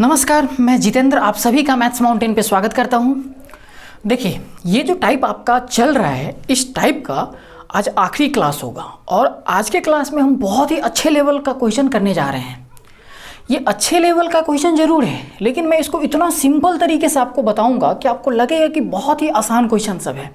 नमस्कार, मैं जितेंद्र आप सभी का मैथ्स माउंटेन पे स्वागत करता हूँ। देखिए, ये जो टाइप आपका चल रहा है, इस टाइप का आज आखिरी क्लास होगा और आज के क्लास में हम बहुत ही अच्छे लेवल का क्वेश्चन करने जा रहे हैं। ये अच्छे लेवल का क्वेश्चन ज़रूर है, लेकिन मैं इसको इतना सिंपल तरीके से आपको बताऊंगा कि आपको लगेगा कि बहुत ही आसान क्वेश्चन सब है।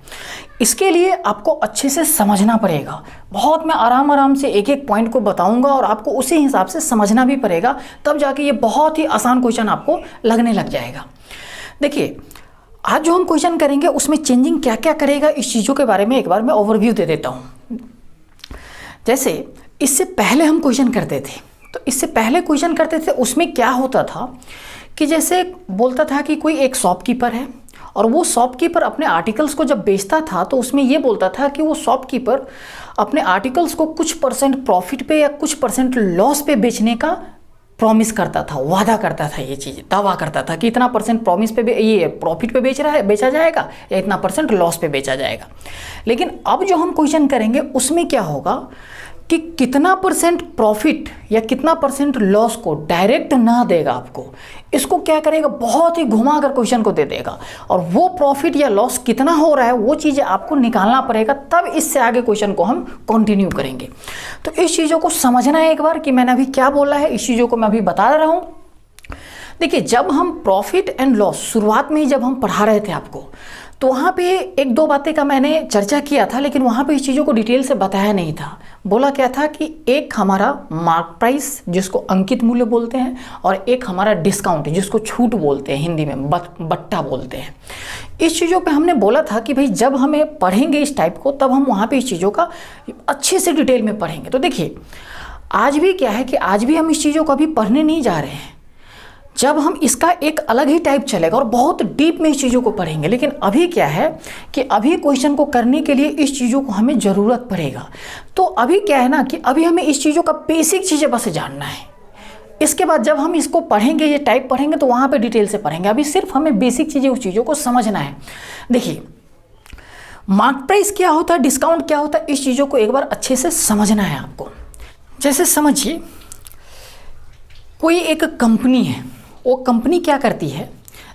इसके लिए आपको अच्छे से समझना पड़ेगा। बहुत मैं आराम से एक एक पॉइंट को बताऊंगा और आपको उसी हिसाब से समझना भी पड़ेगा, तब जाके ये बहुत ही आसान क्वेश्चन आपको लगने लग जाएगा। देखिए, आज जो हम क्वेश्चन करेंगे उसमें चेंजिंग क्या क्या करेगा, इस चीज़ों के बारे में एक बार मैं ओवरव्यू दे देता हूँ। जैसे इससे पहले हम क्वेश्चन करते थे, तो इससे पहले क्वेश्चन करते थे उसमें क्या होता था कि जैसे बोलता था कि कोई एक शॉपकीपर है और वो शॉपकीपर अपने आर्टिकल्स को जब बेचता था तो उसमें ये बोलता था कि वो शॉपकीपर अपने आर्टिकल्स को कुछ परसेंट प्रॉफिट पे या कुछ परसेंट लॉस पे बेचने का प्रॉमिस करता था, वादा करता था, ये चीज़ दावा करता था कि इतना परसेंट प्रॉमिस पे ये प्रॉफिट पे बेचा जाएगा या इतना परसेंट लॉस पे बेचा जाएगा। लेकिन अब जो हम क्वेश्चन करेंगे उसमें क्या होगा कि कितना परसेंट प्रॉफिट या कितना परसेंट लॉस को डायरेक्ट ना देगा आपको, इसको क्या करेगा, बहुत ही घुमा कर क्वेश्चन को दे देगा और वो प्रॉफिट या लॉस कितना हो रहा है वो चीज़ें आपको निकालना पड़ेगा, तब इससे आगे क्वेश्चन को हम कंटिन्यू करेंगे। तो इस चीज़ों को समझना है एक बार कि मैंने अभी क्या बोला है, इस चीज़ों को मैं अभी बता रहा हूँ। देखिए, जब हम प्रॉफिट एंड लॉस शुरुआत में ही जब हम पढ़ा रहे थे आपको, तो वहाँ पे एक दो बातें का मैंने चर्चा किया था, लेकिन वहाँ पे इस चीज़ों को डिटेल से बताया नहीं था। बोला क्या था कि एक हमारा मार्क प्राइस जिसको अंकित मूल्य बोलते हैं और एक हमारा डिस्काउंट जिसको छूट बोलते हैं, हिंदी में बट्टा बोलते हैं। इस चीज़ों पे हमने बोला था कि भाई जब हमें पढ़ेंगे इस टाइप को तब हम वहाँ पे इस चीज़ों का अच्छे से डिटेल में पढ़ेंगे। तो देखिए, आज भी क्या है कि आज भी हम इस चीज़ों को अभी पढ़ने नहीं जा रहे हैं। जब हम इसका एक अलग ही टाइप चलेगा और बहुत डीप में इस चीज़ों को पढ़ेंगे। लेकिन अभी क्या है कि अभी क्वेश्चन को करने के लिए इस चीज़ों को हमें ज़रूरत पड़ेगा। तो अभी क्या है ना कि अभी हमें इस चीज़ों का बेसिक चीज़ें बस जानना है। इसके बाद जब हम इसको पढ़ेंगे, ये टाइप पढ़ेंगे, तो वहाँ पे डिटेल से पढ़ेंगे। अभी सिर्फ हमें बेसिक चीज़ें उस चीज़ों को समझना है। देखिए, मार्क प्राइस क्या होता है, डिस्काउंट क्या होता है, इस चीज़ों को एक बार अच्छे से समझना है आपको। जैसे समझिए, कोई एक कंपनी है, वो कंपनी क्या करती है,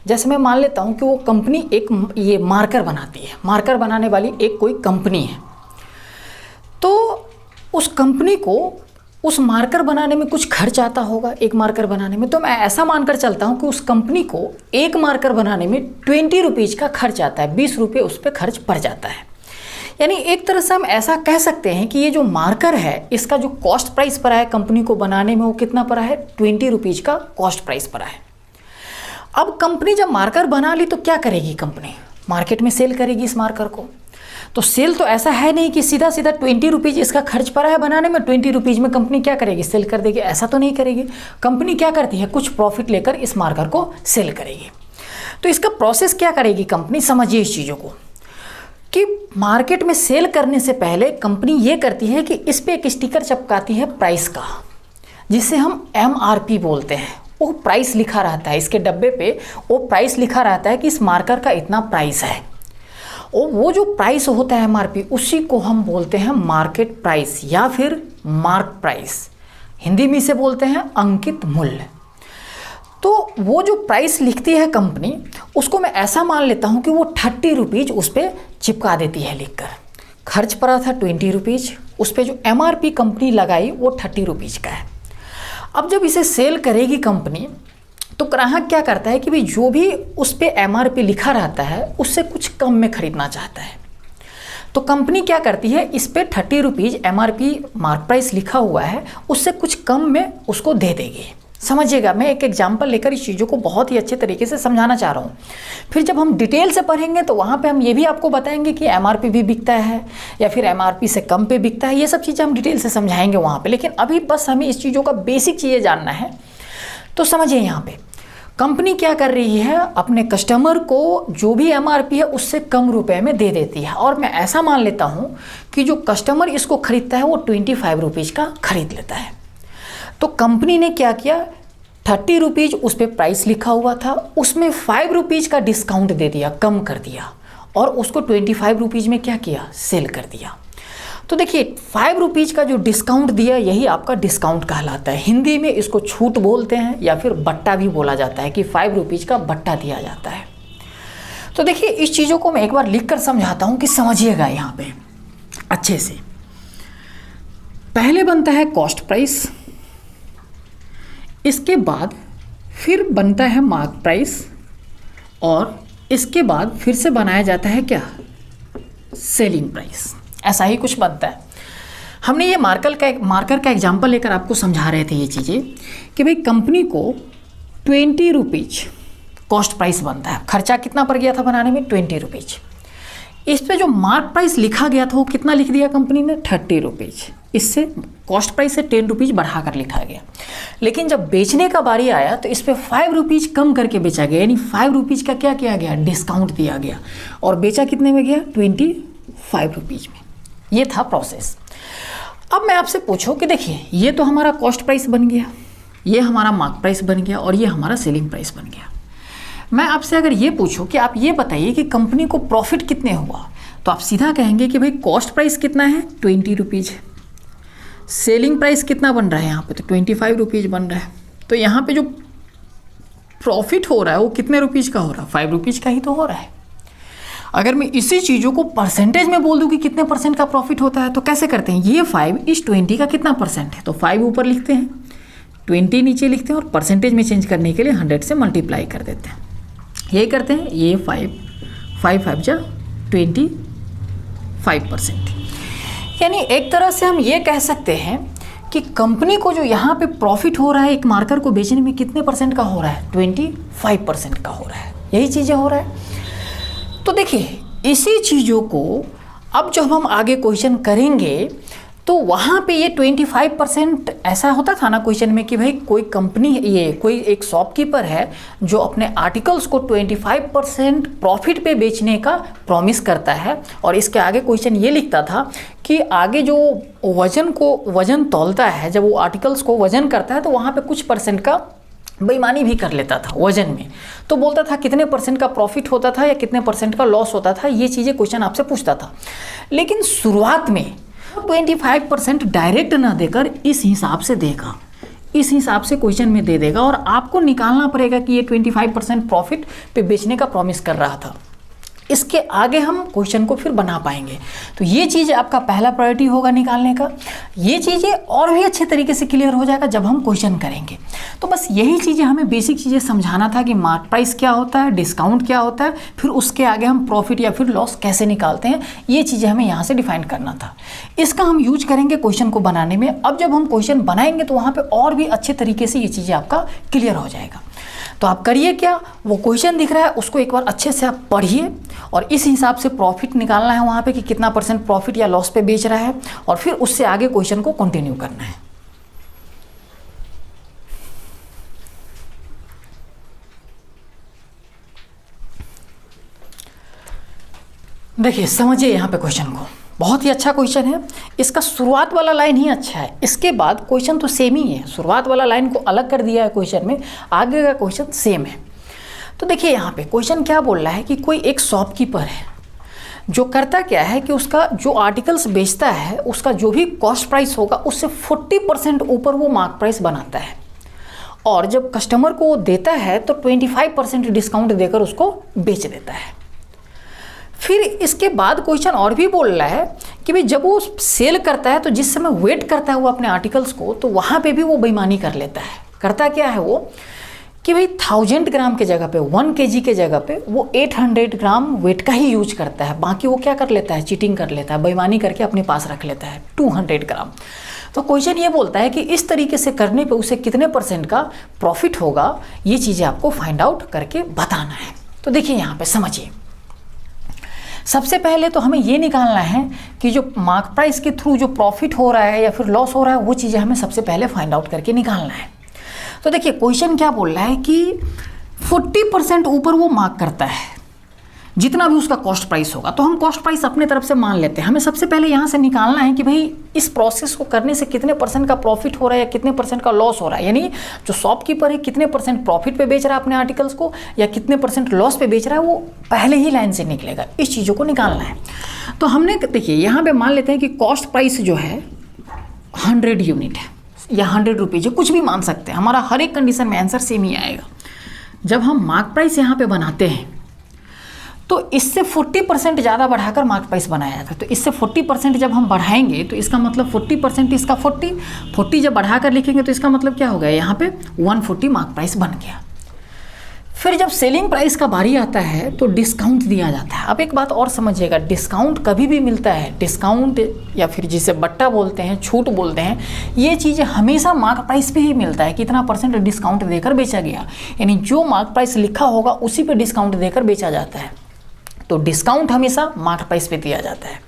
जैसे मैं मान लेता हूँ कि वो कंपनी एक ये मार्कर बनाती है, मार्कर बनाने वाली एक कोई कंपनी है। तो उस कंपनी को उस मार्कर बनाने में कुछ खर्च आता होगा, एक मार्कर बनाने में। तो मैं ऐसा मानकर चलता हूँ कि उस कंपनी को एक मार्कर बनाने में 20 रुपीज़ का खर्च आता है, 20 रुपये उस पर खर्च पड़ जाता है। यानी एक तरह से हम ऐसा कह सकते हैं कि ये जो मार्कर है, इसका जो कॉस्ट प्राइस पड़ा है कंपनी को बनाने में, वो कितना पड़ा है, 20 रुपीज़ का कॉस्ट प्राइस पड़ा है। अब कंपनी जब मार्कर बना ली तो क्या करेगी, कंपनी मार्केट में सेल करेगी इस मार्कर को। तो सेल तो ऐसा है नहीं कि सीधा 20 रुपीज़ इसका खर्च पड़ा है बनाने में, 20 रुपीज़ में कंपनी क्या करेगी, सेल कर देगी, ऐसा तो नहीं करेगी। कंपनी क्या करती है, कुछ प्रॉफिट लेकर इस मार्कर को सेल करेगी। तो इसका प्रोसेस क्या करेगी कंपनी, समझिए इस चीज़ों को कि मार्केट में सेल करने से पहले कंपनी ये करती है कि इस पे एक स्टिकर चिपकाती है प्राइस का, जिसे हम MRP बोलते हैं। वो प्राइस लिखा रहता है, इसके डब्बे पे वो प्राइस लिखा रहता है कि इस मार्कर का इतना प्राइस है। और वो जो प्राइस होता है MRP, उसी को हम बोलते हैं मार्केट प्राइस या फिर मार्क प्राइस, हिंदी में इसे बोलते हैं अंकित मूल्य। तो वो जो प्राइस लिखती है कंपनी, उसको मैं ऐसा मान लेता हूँ कि वो 30 रुपीज़ उस पर चिपका देती है लिखकर। खर्च पड़ा था 20 रुपीज़, उस पर जो MRP कंपनी लगाई वो 30 रुपीज़ का है। अब जब इसे सेल करेगी कंपनी, तो ग्राहक क्या करता है कि भाई जो भी उस पर MRP लिखा रहता है उससे कुछ कम में खरीदना चाहता है। तो कंपनी क्या करती है, इस पर 30 रुपीज़ MRP मार्क प्राइस लिखा हुआ है, उससे कुछ कम में उसको दे देगी। समझिएगा, मैं एक एग्जांपल लेकर इस चीज़ों को बहुत ही अच्छे तरीके से समझाना चाह रहा हूँ। फिर जब हम डिटेल से पढ़ेंगे तो वहाँ पे हम ये भी आपको बताएंगे कि MRP भी बिकता है या फिर MRP से कम पे बिकता है। ये सब चीज़ें हम डिटेल से समझाएंगे वहाँ पे, लेकिन अभी बस हमें इस चीज़ों का बेसिक चीज़ें जानना है। तो समझिए, यहाँ पे कंपनी क्या कर रही है, अपने कस्टमर को जो भी MRP है उससे कम रुपए में दे देती है। और मैं ऐसा मान लेता हूँ कि जो कस्टमर इसको खरीदता है वो 25 रुपीज़ का खरीद लेता है। तो कंपनी ने क्या किया, 30 रुपीज़ उस पर प्राइस लिखा हुआ था, उसमें 5 रुपीज़ का डिस्काउंट दे दिया, कम कर दिया, और उसको 25 रुपीज़ में क्या किया, सेल कर दिया। तो देखिए 5 रुपीज़ का जो डिस्काउंट दिया यही आपका डिस्काउंट कहलाता है। हिंदी में इसको छूट बोलते हैं या फिर बट्टा भी बोला जाता है कि 5 रुपीज़ का बट्टा दिया जाता है। तो देखिए इस चीज़ों को मैं एक बार लिख कर समझाता हूँ कि समझिएगा यहाँ पे अच्छे से। पहले बनता है कॉस्ट प्राइस, इसके बाद फिर बनता है मार्क प्राइस और इसके बाद फिर से बनाया जाता है क्या, सेलिंग प्राइस। ऐसा ही कुछ बनता है। हमने ये मार्कर का एग्जाम्पल लेकर आपको समझा रहे थे ये चीज़ें कि भाई कंपनी को 20 रुपीज़ कॉस्ट प्राइस बनता है। खर्चा कितना पड़ गया था बनाने में, 20 रुपीज़। इस पे जो मार्क प्राइस लिखा गया था वो कितना लिख दिया कंपनी ने, 30 रुपीज़। इससे कॉस्ट प्राइस से 10 रुपीज़ बढ़ा कर लिखा गया। लेकिन जब बेचने का बारी आया तो इस पर 5 रुपीज़ कम करके बेचा गया, यानी 5 रुपीज़ का क्या किया गया, डिस्काउंट दिया गया और बेचा कितने में गया, 25 रुपीज़ में। ये था प्रोसेस। अब मैं आपसे पूछूं कि देखिए ये तो हमारा कॉस्ट प्राइस बन गया, ये हमारा मार्क प्राइस बन गया और ये हमारा सेलिंग प्राइस बन गया। मैं आपसे अगर ये पूछूं कि आप ये बताइए कि कंपनी को प्रॉफिट कितने हुआ, तो आप सीधा कहेंगे कि भाई कॉस्ट प्राइस कितना है, 20 रुपीज़। सेलिंग प्राइस कितना बन रहा है यहाँ पे, तो 25 रुपीज़ बन रहा है। तो यहाँ पे जो प्रॉफिट हो रहा है वो कितने रुपीज़ का हो रहा है, 5 रुपीज़ का ही तो हो रहा है। अगर मैं इसी चीज़ों को परसेंटेज में बोल दूँ कि कितने परसेंट का प्रॉफिट होता है, तो कैसे करते हैं, ये 5 इस 20 का कितना परसेंट है, तो 5 ऊपर लिखते हैं, 20 नीचे लिखते हैं और परसेंटेज में चेंज करने के लिए 100 से मल्टीप्लाई कर देते हैं। यही करते हैं, ये 5 जा 25%। यानी एक तरह से हम ये कह सकते हैं कि कंपनी को जो यहाँ पे प्रॉफिट हो रहा है एक मार्कर को बेचने में कितने परसेंट का हो रहा है, 25% का हो रहा है। यही चीज़ें हो रहा है। तो देखिए इसी चीज़ों को अब जब हम आगे क्वेश्चन करेंगे तो वहाँ पे ये 25% ऐसा होता था ना क्वेश्चन में कि भाई कोई कंपनी, ये कोई एक शॉपकीपर है जो अपने आर्टिकल्स को 25% प्रॉफिट पे बेचने का प्रॉमिस करता है। और इसके आगे क्वेश्चन ये लिखता था कि आगे जो वजन तौलता है, जब वो आर्टिकल्स को वजन करता है तो वहाँ पे कुछ परसेंट का बेईमानी भी कर लेता था वजन में। तो बोलता था कितने परसेंट का प्रॉफिट होता था या कितने परसेंट का लॉस होता था, ये चीज़ें क्वेश्चन आपसे पूछता था। लेकिन शुरुआत में 25% डायरेक्ट ना देकर इस हिसाब से देगा, इस हिसाब से क्वेश्चन में दे देगा और आपको निकालना पड़ेगा कि ये 25% प्रॉफिट पे बेचने का प्रॉमिस कर रहा था। इसके आगे हम क्वेश्चन को फिर बना पाएंगे। तो ये चीज़ आपका पहला प्रायोरिटी होगा निकालने का। ये चीज़ें और भी अच्छे तरीके से क्लियर हो जाएगा जब हम क्वेश्चन करेंगे। तो बस यही चीज़ें हमें बेसिक चीज़ें समझाना था कि मार्क प्राइस क्या होता है, डिस्काउंट क्या होता है, फिर उसके आगे हम प्रॉफिट या फिर लॉस कैसे निकालते हैं, ये चीज़ें हमें यहाँ से डिफाइन करना था। इसका हम यूज करेंगे क्वेश्चन को बनाने में। अब जब हम क्वेश्चन बनाएंगे तो वहाँ पर और भी अच्छे तरीके से ये चीज़ें आपका क्लियर हो जाएगा। तो आप करिए क्या, वो क्वेश्चन दिख रहा है उसको एक बार अच्छे से आप पढ़िए और इस हिसाब से प्रॉफिट निकालना है वहाँ पे कि कितना परसेंट प्रॉफिट या लॉस पे बेच रहा है और फिर उससे आगे क्वेश्चन को कंटिन्यू करना है। देखिए समझिए यहाँ पे क्वेश्चन को, बहुत ही अच्छा क्वेश्चन है। इसका शुरुआत वाला लाइन ही अच्छा है, इसके बाद क्वेश्चन तो सेम ही है। शुरुआत वाला लाइन को अलग कर दिया है क्वेश्चन में, आगे का क्वेश्चन सेम है। तो देखिए यहाँ पे क्वेश्चन क्या बोल रहा है कि कोई एक शॉपकीपर है जो करता क्या है कि उसका जो आर्टिकल्स बेचता है उसका जो भी कॉस्ट प्राइस होगा उससे 40% ऊपर वो मार्क प्राइस बनाता है और जब कस्टमर को वो देता है तो 25% डिस्काउंट देकर उसको बेच देता है। फिर इसके बाद क्वेश्चन और भी बोल रहा है कि भाई जब वो सेल करता है तो जिस समय वेट करता है वो अपने आर्टिकल्स को, तो वहाँ पे भी वो बेईमानी कर लेता है। करता क्या है वो कि भाई 1000 ग्राम के जगह पे 1 kg के जगह पे वो 800 ग्राम वेट का ही यूज करता है। बाकी वो क्या कर लेता है, चीटिंग कर लेता है, बेईमानी करके अपने पास रख लेता है 200 ग्राम। तो क्वेश्चन ये बोलता है कि इस तरीके से करने पे उसे कितने परसेंट का प्रॉफिट होगा, ये चीज़ें आपको फाइंड आउट करके बताना है। तो देखिए यहाँ पे समझिए, सबसे पहले तो हमें ये निकालना है कि जो मार्क प्राइस के थ्रू जो प्रॉफिट हो रहा है या फिर लॉस हो रहा है वो चीज़ें हमें सबसे पहले फाइंड आउट करके निकालना है। तो देखिए क्वेश्चन क्या बोल रहा है कि 40% ऊपर वो मार्क करता है, जितना भी उसका कॉस्ट प्राइस होगा। तो हम कॉस्ट प्राइस अपने तरफ से मान लेते हैं। हमें सबसे पहले यहाँ से निकालना है कि भाई इस प्रोसेस को करने से कितने % का प्रॉफिट हो रहा है या कितने % का लॉस हो रहा है, यानी जो शॉपकीपर है कितने % प्रॉफिट पे बेच रहा है अपने आर्टिकल्स को या कितने % लॉस पे बेच रहा है, वो पहले ही लाइन से निकलेगा। इस चीज़ों को निकालना है। तो हमने देखिए यहाँ पे मान लेते हैं कि कॉस्ट प्राइस जो है 100 यूनिट है या 100 रुपीज़ है, कुछ भी मान सकते हैं। हमारा हर एक कंडीशन में आंसर सेम ही आएगा। जब हम मार्क प्राइस यहाँ पे बनाते हैं तो इससे 40% ज़्यादा बढ़ाकर मार्क प्राइस बनाया जाता है। तो इससे 40% जब हम बढ़ाएंगे तो इसका मतलब 40% इसका 40 जब बढ़ाकर लिखेंगे तो इसका मतलब क्या हो गया, यहाँ पे 140 मार्क प्राइस बन गया। फिर जब सेलिंग प्राइस का बारी आता है तो डिस्काउंट दिया जाता है। अब एक बात और समझिएगा, डिस्काउंट कभी भी मिलता है, डिस्काउंट या फिर जिसे बट्टा बोलते हैं, छूट बोलते हैं, ये चीज़ हमेशा मार्क प्राइस पे ही मिलता है। कितना % डिस्काउंट देकर बेचा गया, यानी जो मार्क प्राइस लिखा होगा उसी पे डिस्काउंट देकर बेचा जाता है। तो डिस्काउंट हमेशा मार्क प्राइस पे दिया जाता है।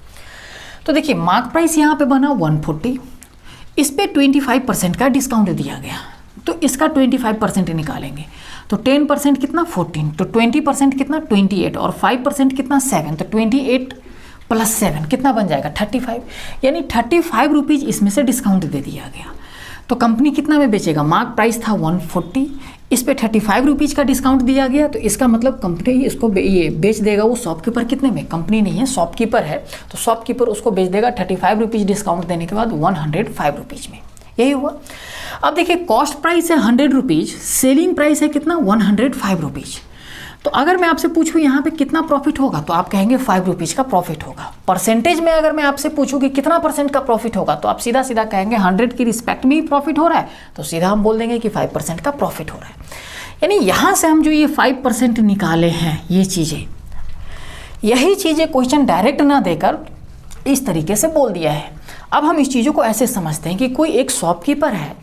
तो देखिए मार्क प्राइस यहाँ पे बना 140, इस पे 25% का डिस्काउंट दिया गया, तो इसका 25% निकालेंगे। तो 10% कितना 14, तो 20% कितना 28 और 5% कितना 7, तो 28 + 7 कितना बन जाएगा 35, यानी 35 रुपीज़ इसमें से डिस्काउंट दे दिया गया। तो कंपनी कितना में बेचेगा, मार्क प्राइस था 140, इस पे 35 रुपीज़ का डिस्काउंट दिया गया, तो इसका मतलब कंपनी इसको ये बेच देगा वो शॉपकीपर कितने में, कंपनी नहीं है शॉपकीपर है, तो शॉपकीपर उसको बेच देगा 35 रुपीज़ डिस्काउंट देने के बाद 105 रुपीज़ में। यही हुआ। अब देखिए कॉस्ट प्राइस है 100 रुपीज़, सेलिंग प्राइस है कितना 105 रुपीज़। तो अगर मैं आपसे पूछूं यहाँ पे कितना प्रॉफिट होगा तो आप कहेंगे 5 रुपीज़ का प्रॉफिट होगा। परसेंटेज में अगर मैं आपसे पूछूं कि कितना % का प्रॉफिट होगा तो आप सीधा सीधा कहेंगे 100 की रिस्पेक्ट में ही प्रॉफिट हो रहा है, तो सीधा हम बोल देंगे कि 5% का प्रॉफिट हो रहा है। यानी यहाँ से हम जो ये 5% निकाले हैं, ये चीज़ें, यही चीज़ें क्वेश्चन डायरेक्ट ना देकर इस तरीके से बोल दिया है। अब हम इस चीज़ों को ऐसे समझते हैं कि कोई एक शॉपकीपर है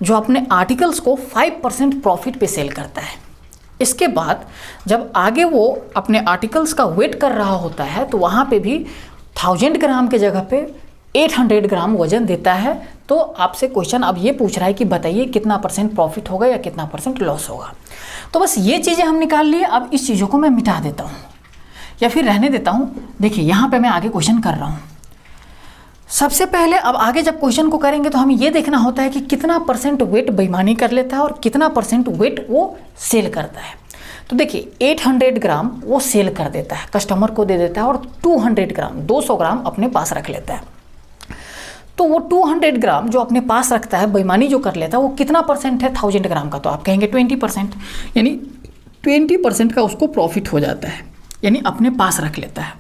जो अपने आर्टिकल्स को 5% प्रॉफिट पे सेल करता है। इसके बाद जब आगे वो अपने आर्टिकल्स का वेट कर रहा होता है तो वहाँ पे भी 1000 ग्राम के जगह पे 800 ग्राम वजन देता है। तो आपसे क्वेश्चन अब ये पूछ रहा है कि बताइए कितना % प्रॉफिट होगा या कितना % लॉस होगा। तो बस ये चीज़ें हम निकाल लिए। अब इस चीज़ों को मैं मिटा देता हूँ या फिर रहने देता हूँ। देखिए यहाँ पे मैं आगे क्वेश्चन कर रहा हूँ। सबसे पहले अब आगे जब क्वेश्चन को करेंगे तो हमें ये देखना होता है कि कितना % वेट बेईमानी कर लेता है और कितना % वेट वो सेल करता है। तो देखिए 800 ग्राम वो सेल कर देता है, कस्टमर को दे देता है, और 200 ग्राम 200 ग्राम अपने पास रख लेता है। तो वो 200 ग्राम जो अपने पास रखता है, बेईमानी जो कर लेता है, वो कितना % है 1000 ग्राम का, तो आप कहेंगे 20%, यानी 20% का उसको प्रॉफिट हो जाता है, यानी अपने पास रख लेता है।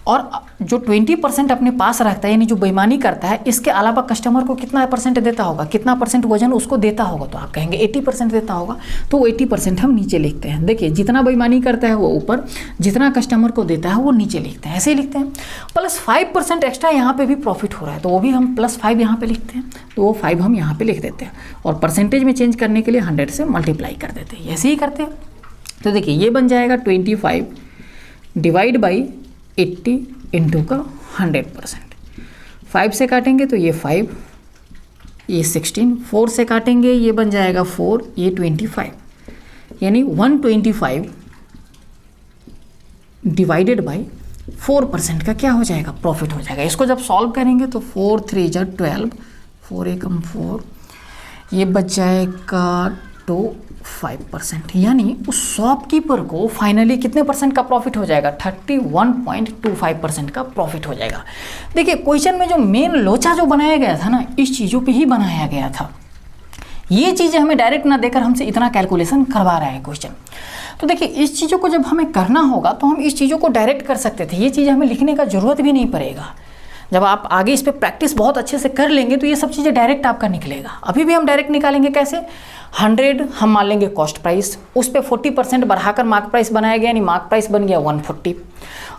और जो 20% अपने पास रखता है यानी जो बेईमानी करता है, इसके अलावा कस्टमर को कितना % देता होगा, कितना % वजन उसको देता होगा, तो आप कहेंगे 80% देता होगा। तो वो 80% हम नीचे लिखते हैं। देखिए जितना बेईमानी करता है वो ऊपर, जितना कस्टमर को देता है वो नीचे लिखते हैं, ऐसे ही लिखते हैं। प्लस 5% एक्स्ट्रा यहाँ पे भी प्रॉफिट हो रहा है, तो वो भी हम +5 यहाँ पे लिखते हैं, तो वो 5 हम यहाँ पे लिख देते हैं और परसेंटेज में चेंज करने के लिए 100 से मल्टीप्लाई कर देते हैं, ऐसे ही करते हैं। तो देखिए ये बन जाएगा 25 डिवाइड बाई 80 इंटू का 100%। 5 से काटेंगे तो ये 5, ये 16, 4 से काटेंगे ये बन जाएगा 4, ये 25, यानी 125 डिवाइडेड बाई 4% का क्या हो जाएगा, प्रॉफिट हो जाएगा। इसको जब सॉल्व करेंगे तो 4 3 जा 12, 4 एकम 4, ये बच जाएगा 5%, यानी उस शॉपकीपर को फाइनली कितने % का प्रॉफिट हो जाएगा, 31.25% का प्रॉफिट हो जाएगा। देखिए क्वेश्चन में जो मेन लोचा जो बनाया गया था ना, इस चीज़ों पे ही बनाया गया था। ये चीज़ें हमें डायरेक्ट ना देकर हमसे इतना कैलकुलेशन करवा रहा है क्वेश्चन। तो देखिए इस चीज़ों को जब हमें करना होगा तो हम इस चीज़ों को डायरेक्ट कर सकते थे, ये चीज़ें हमें लिखने का ज़रूरत भी नहीं पड़ेगा। जब आप आगे इस पर प्रैक्टिस बहुत अच्छे से कर लेंगे तो ये सब चीज़ें डायरेक्ट आपका निकलेगा। अभी भी हम डायरेक्ट निकालेंगे कैसे, 100 हम मान लेंगे कॉस्ट प्राइस, उस पर 40% बढ़ाकर मार्क प्राइस बनाया गया, यानी मार्क प्राइस बन गया 140,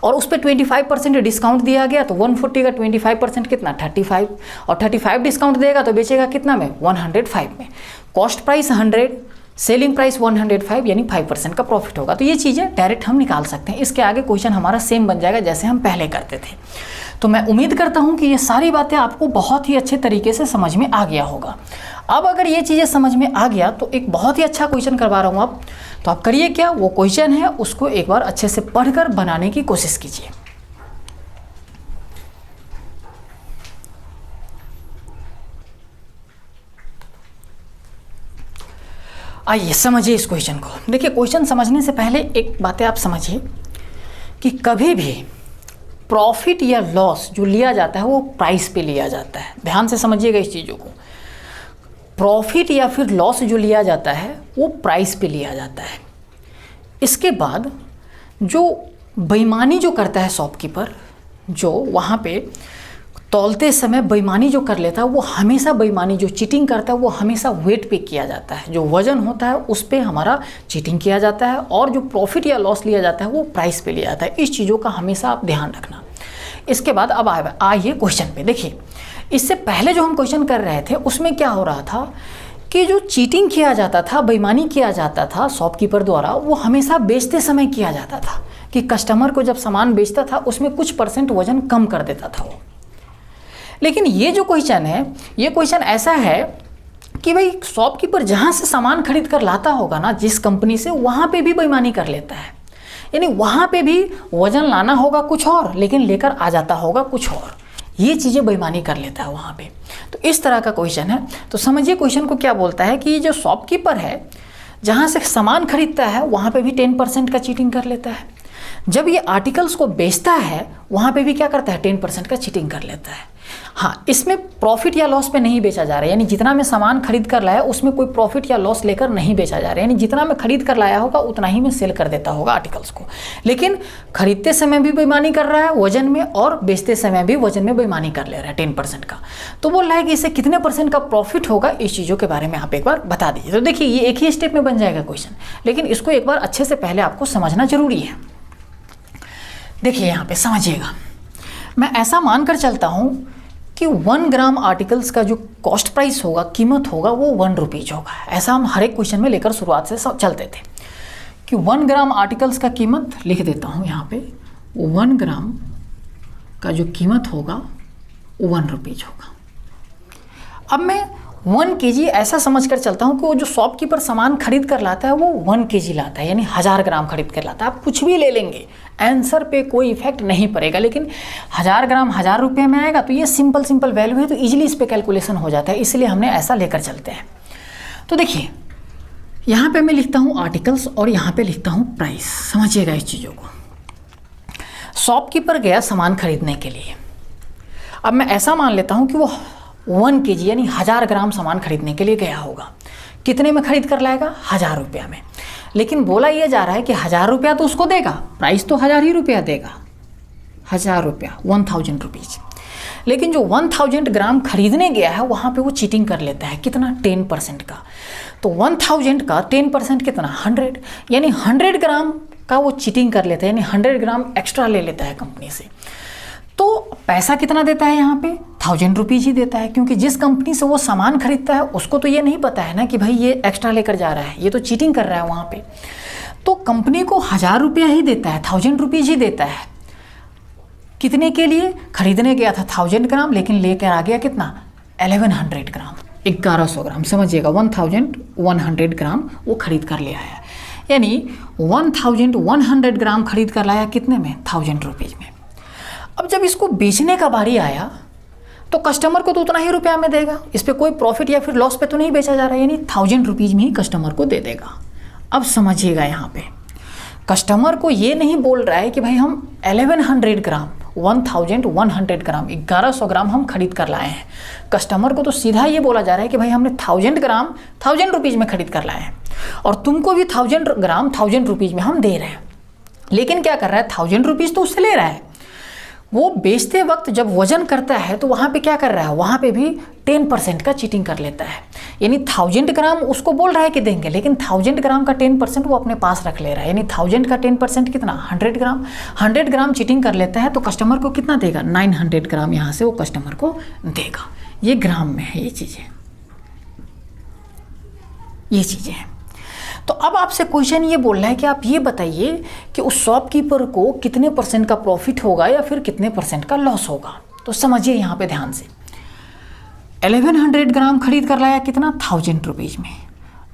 और उस पर 25% डिस्काउंट दिया गया, तो 140 का 25% कितना 35, और 35 डिस्काउंट देगा तो बेचेगा कितना में 105 में। कॉस्ट प्राइस 100, सेलिंग प्राइस 105, यानी 5% का प्रॉफिट होगा। तो ये चीज़ें डायरेक्ट हम निकाल सकते हैं। इसके आगे क्वेश्चन हमारा सेम बन जाएगा जैसे हम पहले करते थे। तो मैं उम्मीद करता हूँ कि ये सारी बातें आपको बहुत ही अच्छे तरीके से समझ में आ गया होगा। अब अगर ये चीज़ें समझ में आ गया तो एक बहुत ही अच्छा क्वेश्चन करवा रहा हूँ अब। तो आप करिए क्या, वो क्वेश्चन है उसको एक बार अच्छे से पढ़कर बनाने की कोशिश कीजिए। आइए समझिए इस क्वेश्चन को। देखिए, क्वेश्चन समझने से पहले एक बातें आप समझिए कि कभी भी प्रॉफिट या लॉस जो लिया जाता है वो प्राइस पे लिया जाता है। ध्यान से समझिएगा इस चीज़ों को। प्रॉफिट या फिर लॉस जो लिया जाता है वो प्राइस पे लिया जाता है। इसके बाद जो बेईमानी जो करता है शॉपकीपर, जो वहाँ पे तौलते समय बेईमानी जो कर लेता है, वो हमेशा बेईमानी जो चीटिंग करता है वो हमेशा वेट पे किया जाता है। जो वजन होता है उस पर हमारा चीटिंग किया जाता है, और जो प्रॉफिट या लॉस लिया जाता है वो प्राइस पे लिया जाता है। इस चीज़ों का हमेशा आप ध्यान रखना। इसके बाद अब आइए क्वेश्चन पे। देखिए, इससे पहले जो हम क्वेश्चन कर रहे थे उसमें क्या हो रहा था कि जो चीटिंग किया जाता था, बेईमानी किया जाता था शॉपकीपर द्वारा, वो हमेशा बेचते समय किया जाता था कि कस्टमर को जब सामान बेचता था उसमें कुछ % वजन कम कर देता था वो। लेकिन ये जो क्वेश्चन है, ये क्वेश्चन ऐसा है कि भाई शॉपकीपर जहाँ से सामान खरीद कर लाता होगा ना, जिस कंपनी से, वहाँ पे भी बेईमानी कर लेता है। यानी वहाँ पे भी वजन लाना होगा कुछ और, लेकिन लेकर आ जाता होगा कुछ और। ये चीज़ें बेईमानी कर लेता है वहाँ पे। तो इस तरह का क्वेश्चन है। तो समझिए क्वेश्चन को क्या बोलता है कि जो शॉपकीपर है जहाँ से सामान खरीदता है वहाँ पे भी 10% का चीटिंग कर लेता है। जब ये आर्टिकल्स को बेचता है वहाँ पे भी क्या करता है, 10% का चीटिंग कर लेता है। हाँ, इसमें प्रॉफिट या लॉस पे नहीं बेचा जा रहा है। यानी जितना मैं सामान खरीद कर लाया उसमें कोई प्रॉफिट या लॉस लेकर नहीं बेचा जा रहा है। यानी जितना मैं खरीद कर लाया होगा उतना ही मैं सेल कर देता होगा आर्टिकल्स को। लेकिन खरीदते समय भी बेईमानी कर रहा है वजन में, और बेचते समय भी वजन में बेईमानी कर ले रहा है 10% का। तो बोल रहा है कि इससे कितने % का प्रॉफिट होगा, इस चीज़ों के बारे में आप एक बार बता दीजिए। तो देखिए, ये एक ही स्टेप में बन जाएगा क्वेश्चन, लेकिन इसको एक बार अच्छे से पहले आपको समझना जरूरी है। देखिए यहाँ पे समझिएगा, मैं ऐसा मानकर चलता हूँ कि 1 ग्राम आर्टिकल्स का जो कॉस्ट प्राइस होगा, कीमत होगा, वो 1 रुपीज़ होगा। ऐसा हम हर एक क्वेश्चन में लेकर शुरुआत से चलते थे कि 1 ग्राम आर्टिकल्स का कीमत लिख देता हूँ यहाँ पे। 1 ग्राम का जो कीमत होगा 1 रुपीज़ होगा। अब मैं 1 kg ऐसा समझ कर चलता हूँ कि वो जो शॉपकीपर सामान खरीद कर लाता है वो 1 kg लाता है, यानी 1000 ग्राम खरीद कर लाता है। आप कुछ भी ले लेंगे, आंसर पे कोई इफेक्ट नहीं पड़ेगा। लेकिन 1000 ग्राम 1000 रुपये में आएगा तो ये सिंपल वैल्यू है, तो इजीली इस पर कैलकुलेशन हो जाता है, इसलिए हमने ऐसा लेकर चलते हैं। तो देखिए, यहाँ पे मैं लिखता हूँ आर्टिकल्स और यहाँ पे लिखता हूँ प्राइस। समझिएगा इस चीज़ों को। शॉपकीपर गया सामान खरीदने के लिए। अब मैं ऐसा मान लेता हूँ कि वो 1 kg यानी 1000 ग्राम सामान खरीदने के लिए गया होगा। कितने में खरीद कर लाएगा, 1000 रुपया में। लेकिन बोला यह जा रहा है कि 1000 रुपया तो उसको देगा, प्राइस तो 1000 ही रुपया देगा, 1000 रुपया, 1000 रुपीज़। लेकिन जो 1000 ग्राम खरीदने गया है वहाँ पे वो चीटिंग कर लेता है। कितना, 10% का। तो 1000 का 10% कितना, 100, यानी 100 ग्राम का वो चीटिंग कर लेता है, यानी 100 ग्राम एक्स्ट्रा ले लेता है कंपनी से। तो पैसा कितना देता है यहाँ पे, 1000 रुपीज़ ही देता है, क्योंकि जिस कंपनी से वो सामान खरीदता है उसको तो ये नहीं पता है ना कि भाई ये एक्स्ट्रा लेकर जा रहा है, ये तो चीटिंग कर रहा है वहाँ पे। तो कंपनी को 1000 रुपया ही देता है, 1000 रुपीज़ ही देता है। कितने के लिए, खरीदने गया था 1000 ग्राम, लेकिन लेकर आ गया कितना, 1100 ग्राम, 1100 ग्राम। समझिएगा, 1100 ग्राम वो खरीद कर ले आया, यानी 1100 ग्राम खरीद कर लाया कितने में, 1000 रुपीज़ में। अब जब इसको बेचने का बारी आया तो कस्टमर को तो उतना ही रुपया में देगा, इस पर कोई प्रॉफिट या फिर लॉस पे तो नहीं बेचा जा रहा है, यानी 1000 रुपीज़ में ही कस्टमर को दे देगा। अब समझिएगा, यहाँ पे कस्टमर को ये नहीं बोल रहा है कि भाई हम 1100 ग्राम 1100 ग्राम 1100 ग्राम हम खरीद कर लाए हैं। कस्टमर को तो सीधा ये बोला जा रहा है कि भाई हमने 1000 ग्राम 1000 रुपीज़ में खरीद कर लाए हैं, और तुमको भी 1000 ग्राम 1000 रुपीज़ में हम दे रहे हैं। लेकिन क्या कर रहा है, 1000 रुपीज़ तो उससे ले रहा है, वो बेचते वक्त जब वजन करता है तो वहाँ पे क्या कर रहा है, वहाँ पे भी 10% का चीटिंग कर लेता है। यानी 1000 ग्राम उसको बोल रहा है कि देंगे, लेकिन 1000 ग्राम का 10% वो अपने पास रख ले रहा है। यानी 1000 का 10% कितना, 100 ग्राम। 100 ग्राम चीटिंग कर लेता है तो कस्टमर को कितना देगा, 900 ग्राम यहाँ से वो कस्टमर को देगा। ये ग्राम में है, ये चीज़ें हैं। तो अब आपसे क्वेश्चन ये बोल रहा है कि आप ये बताइए कि उस शॉपकीपर को कितने % का प्रॉफिट होगा या फिर कितने % का लॉस होगा। तो समझिए यहाँ पे ध्यान से, 1100 ग्राम खरीद कर लाया कितना, 1000 रुपीज़ में,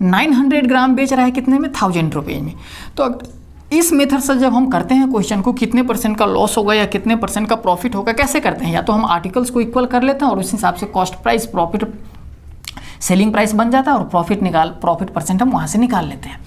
900 ग्राम बेच रहा है कितने में, 1000 रुपीज़ में। तो इस मेथड से जब हम करते हैं क्वेश्चन को कितने % का लॉस होगा या कितने % का प्रॉफिट होगा, कैसे करते हैं, या तो हम आर्टिकल्स को इक्वल कर लेते हैं और उस हिसाब से cost price profit selling price बन जाता है और प्रॉफिट % हम वहाँ से निकाल लेते हैं,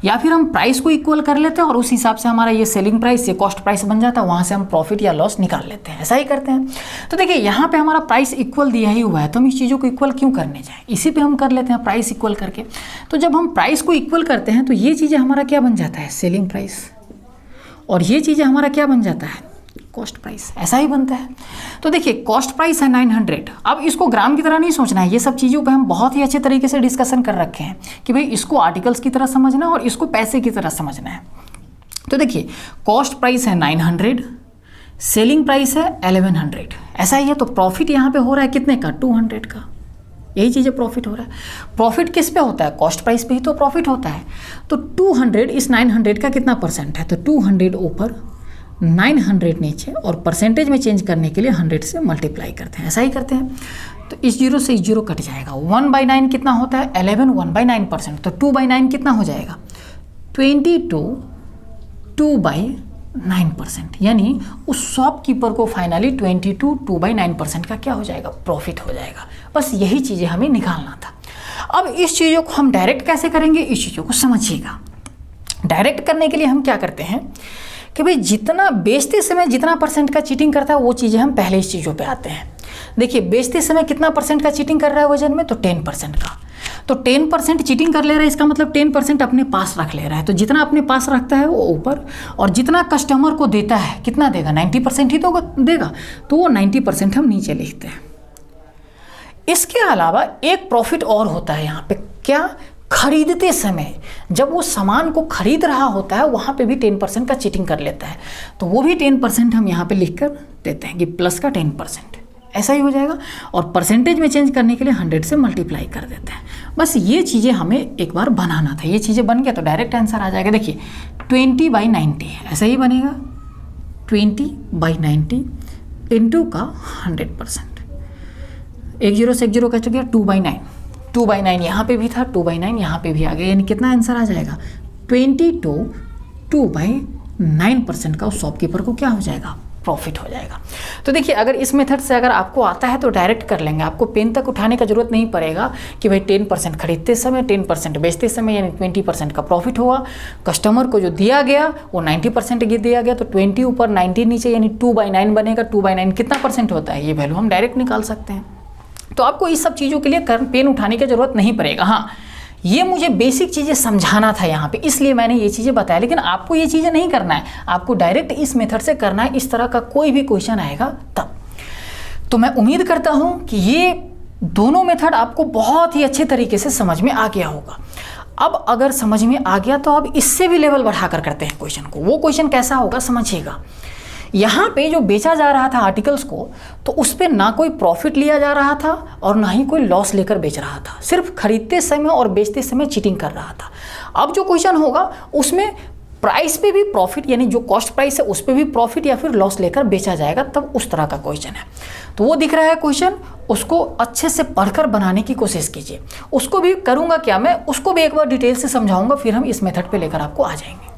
या फिर हम प्राइस को इक्वल कर लेते हैं और उस हिसाब से हमारा ये सेलिंग प्राइस, ये कॉस्ट प्राइस बन जाता है, वहाँ से हम प्रॉफिट या लॉस निकाल लेते हैं। ऐसा ही करते हैं। तो देखिए यहाँ पे हमारा प्राइस इक्वल दिया ही हुआ है, तो हम इस चीज़ों को इक्वल क्यों करने जाएँ, इसी पे हम कर लेते हैं प्राइस इक्वल करके। तो जब हम प्राइस को इक्वल करते हैं तो ये चीज़ें हमारा क्या बन जाता है, सेलिंग प्राइस, और ये चीज़ें हमारा क्या बन जाता है, कॉस्ट प्राइस। ऐसा ही बनता है। तो देखिए कॉस्ट प्राइस है 900। अब इसको ग्राम की तरह नहीं सोचना है, ये सब चीज़ों पे हम बहुत ही अच्छे तरीके से डिस्कशन कर रखे हैं कि भाई इसको आर्टिकल्स की तरह समझना है और इसको पैसे की तरह समझना है। तो देखिए कॉस्ट प्राइस है 900, सेलिंग प्राइस है 1100, ऐसा ही है। तो प्रॉफिट यहाँ पे हो रहा है कितने का, 200 का। यही चीज़ें प्रॉफिट हो रहा है। प्रॉफिट किस पे होता है, कॉस्ट प्राइस पे ही तो प्रॉफिट होता है। तो 200 इस 900 का कितना % है, तो 200 ऊपर 900 नीचे, और परसेंटेज में चेंज करने के लिए 100 से मल्टीप्लाई करते हैं। ऐसा ही करते हैं। तो इस 0 से इस 0 कट जाएगा। 1/9 कितना होता है, 11, 1/9%। तो 2/9 कितना हो जाएगा, 22, 2/9%। यानी उस शॉपकीपर को फाइनली 22, 2/9% का क्या हो जाएगा, प्रॉफिट हो जाएगा। बस यही चीज़ें हमें निकालना था। अब इस चीज़ों को हम डायरेक्ट कैसे करेंगे, इस चीज़ों को समझिएगा। डायरेक्ट करने के लिए हम क्या करते हैं कि भाई जितना बेचते समय जितना % का चीटिंग करता है वो चीज़ें हम पहले इस चीज़ों पे आते हैं। देखिए बेचते समय कितना % का चीटिंग कर रहा है वजन में, तो 10% का। तो 10% चीटिंग कर ले रहा है, इसका मतलब 10% अपने पास रख ले रहा है। तो जितना अपने पास रखता है वो ऊपर, और जितना कस्टमर को देता है कितना देगा, 90% ही तो देगा, तो वो 90% हम नीचे लिखते हैं। इसके अलावा एक प्रॉफिट और होता है यहाँ पे, क्या, खरीदते समय जब वो सामान को खरीद रहा होता है वहाँ पे भी 10% का चीटिंग कर लेता है, तो वो भी 10% हम यहाँ पे लिख कर देते हैं कि प्लस का 10%, ऐसा ही हो जाएगा। और परसेंटेज में चेंज करने के लिए 100 से मल्टीप्लाई कर देते हैं। बस ये चीज़ें हमें एक बार बनाना था, ये चीज़ें बन गया तो डायरेक्ट आंसर आ जाएगा। देखिए 20/90 ऐसा ही बनेगा, 20/90 इंटू का 100%। 1 0 से 1 0 कट गया, 2/9, 2/9 यहाँ पे भी था, 2/9 यहाँ पे भी आ गया, यानी कितना आंसर आ जाएगा, 22, 2/9% का उस शॉपकीपर को क्या हो जाएगा, प्रॉफिट हो जाएगा। तो देखिए अगर इस मेथड से अगर आपको आता है तो डायरेक्ट कर लेंगे, आपको पेन तक उठाने का जरूरत नहीं पड़ेगा कि भाई 10% खरीदते समय 10% बेचते समय, यानी 20% का प्रॉफिट होगा। कस्टमर को जो दिया गया वो 90% दिया गया, तो 20 ऊपर 90 नीचे, यानी 2/9 बनेगा। 2/9 कितना % होता है, ये वैल्यू हम डायरेक्ट निकाल सकते हैं। तो आपको इस सब चीज़ों के लिए पेन उठाने की ज़रूरत नहीं पड़ेगा। हाँ, ये मुझे बेसिक चीज़ें समझाना था यहाँ पे, इसलिए मैंने ये चीज़ें बताया, लेकिन आपको ये चीज़ें नहीं करना है, आपको डायरेक्ट इस मेथड से करना है। इस तरह का कोई भी क्वेश्चन आएगा तब। तो मैं उम्मीद करता हूँ कि ये दोनों मेथड आपको बहुत ही अच्छे तरीके से समझ में आ गया होगा। अब अगर समझ में आ गया तो अब इससे भी लेवल बढ़ाकर करते हैं क्वेश्चन को। वो क्वेश्चन कैसा होगा समझिएगा। यहाँ पे जो बेचा जा रहा था आर्टिकल्स को, तो उस पर ना कोई प्रॉफिट लिया जा रहा था और ना ही कोई लॉस लेकर बेच रहा था, सिर्फ खरीदते समय और बेचते समय चीटिंग कर रहा था। अब जो क्वेश्चन होगा उसमें प्राइस पे भी प्रॉफिट, यानी जो कॉस्ट प्राइस है उस पर भी प्रॉफिट या फिर लॉस लेकर बेचा जाएगा, तब उस तरह का क्वेश्चन है। तो वो दिख रहा है क्वेश्चन, उसको अच्छे से पढ़कर बनाने की कोशिश कीजिए। उसको भी करूँगा क्या मैं, उसको भी एक बार डिटेल से समझाऊँगा, फिर हम इस मेथड पर लेकर आपको आ जाएंगे।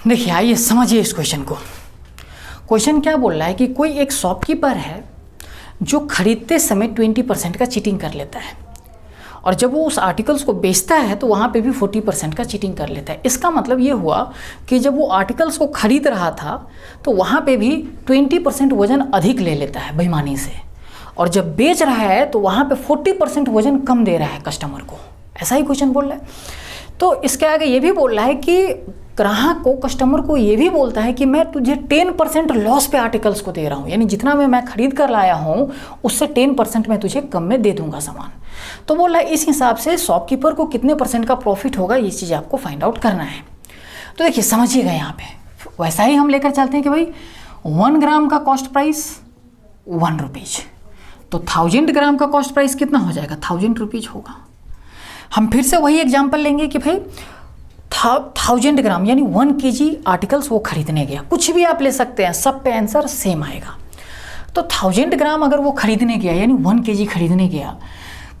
देखिए आइए समझिए इस क्वेश्चन को। क्वेश्चन क्या बोल रहा है कि कोई एक शॉपकीपर है जो खरीदते समय 20% का चीटिंग कर लेता है, और जब वो उस आर्टिकल्स को बेचता है तो वहाँ पे भी 40% का चीटिंग कर लेता है। इसका मतलब ये हुआ कि जब वो आर्टिकल्स को खरीद रहा था तो वहाँ पे भी 20% वज़न अधिक ले लेता है बेईमानी से, और जब बेच रहा है तो वहाँ पे 40% वज़न कम दे रहा है कस्टमर को। ऐसा ही क्वेश्चन बोल रहा है। तो इसके आगे ये भी बोल रहा है कि ग्राहक को, कस्टमर को ये भी बोलता है कि मैं तुझे 10% लॉस पे आर्टिकल्स को दे रहा हूँ, यानी जितना मैं खरीद कर लाया हूँ उससे 10% मैं तुझे कम में दे दूंगा सामान। तो बोल रहा है इस हिसाब से शॉपकीपर को कितने % का प्रॉफिट होगा, ये चीज़ आपको फाइंड आउट करना है। तो देखिए समझिएगा यहाँ पे वैसा ही हम लेकर चलते हैं कि भाई 1 ग्राम का कॉस्ट प्राइस 1 रुपीज़। तो 1000 ग्राम का कॉस्ट प्राइस कितना हो जाएगा? 1000 रुपीज़ होगा। हम फिर से वही एग्जांपल लेंगे कि भाई 1000 ग्राम यानी 1 kg आर्टिकल्स वो खरीदने गया, कुछ भी आप ले सकते हैं, सब पे आंसर सेम आएगा। तो 1000 ग्राम अगर वो खरीदने गया यानी 1 kg खरीदने गया,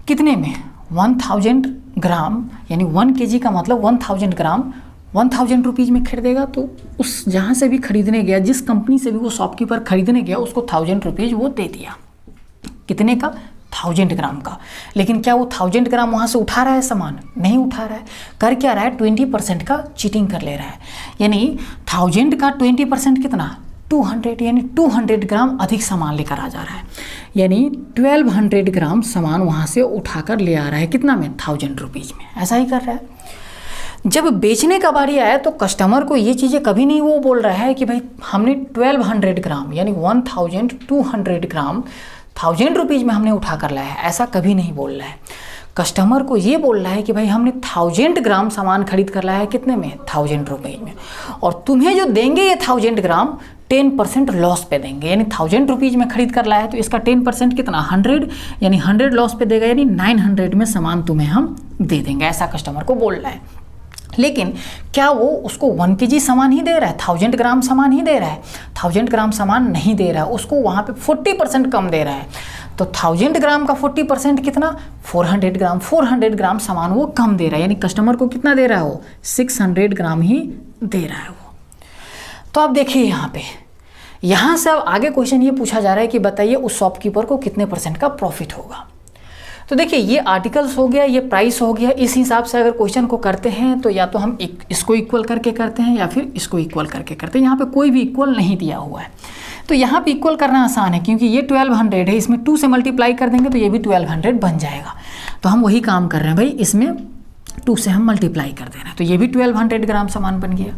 कितने में? 1000 ग्राम यानी 1 kg का मतलब 1000 ग्राम 1000 रुपीज़ में खरीदेगा। तो उस जहाँ से भी खरीदने गया, जिस कंपनी से भी वो शॉपकीपर खरीदने गया, उसको 1000 रुपीज़ वो दे दिया। कितने का? 1000 ग्राम का। लेकिन क्या वो 1000 ग्राम वहाँ से उठा रहा है सामान? नहीं उठा रहा है। कर क्या रहा है? 20% का चीटिंग कर ले रहा है। यानी 1000 का 20% कितना? 200, यानी 200 ग्राम अधिक सामान लेकर आ जा रहा है। यानी 1200 ग्राम सामान वहाँ से उठाकर ले आ रहा है। कितना में? 1000 रुपीज़ में। ऐसा ही कर रहा है। जब बेचने का बारी आया तो कस्टमर को ये चीज़ें कभी नहीं वो बोल रहा है कि भाई हमने 1200 ग्राम यानी 1200 ग्राम 1000 रुपीज़ में हमने उठा कर लाया है, ऐसा कभी नहीं बोल रहा है। कस्टमर को ये बोल रहा है कि भाई हमने 1000 ग्राम सामान खरीद कर लाया है। कितने में? 1000 रुपीज़ में। और तुम्हें जो देंगे ये 1000 ग्राम 10% लॉस पे देंगे। यानी 1000 रुपीज़ में खरीद कर लाया है तो इसका 10% कितना? 100, यानी 100 लॉस पे देगा, यानी 900 में सामान तुम्हें हम दे देंगे, ऐसा कस्टमर को बोल रहा है। लेकिन क्या वो उसको 1 kg सामान ही दे रहा है? 1000 ग्राम सामान ही दे रहा है? 1000 ग्राम सामान नहीं दे रहा है, उसको वहाँ पे 40% कम दे रहा है। तो 1000 ग्राम का 40% कितना? 400 ग्राम। 400 ग्राम सामान वो कम दे रहा है, यानी कस्टमर को कितना दे रहा है वो? 600 ग्राम ही दे रहा है वो। तो आप देखिए यहाँ से अब आगे क्वेश्चन ये पूछा जा रहा है कि बताइए उस शॉपकीपर को कितने % का प्रॉफिट होगा। तो देखिए ये आर्टिकल्स हो गया, ये प्राइस हो गया। इस हिसाब से अगर क्वेश्चन को करते हैं तो या तो हम इसको इक्वल करके करते हैं या फिर इसको इक्वल करके करते हैं। यहाँ पे कोई भी इक्वल नहीं दिया हुआ है, तो यहाँ पे इक्वल करना आसान है क्योंकि ये 1200 है, इसमें 2 से मल्टीप्लाई कर देंगे तो ये भी 1200 बन जाएगा। तो हम वही काम कर रहे हैं भाई, इसमें 2 से हम मल्टीप्लाई कर दे रहे हैं तो ये भी 1200 ग्राम सामान बन गया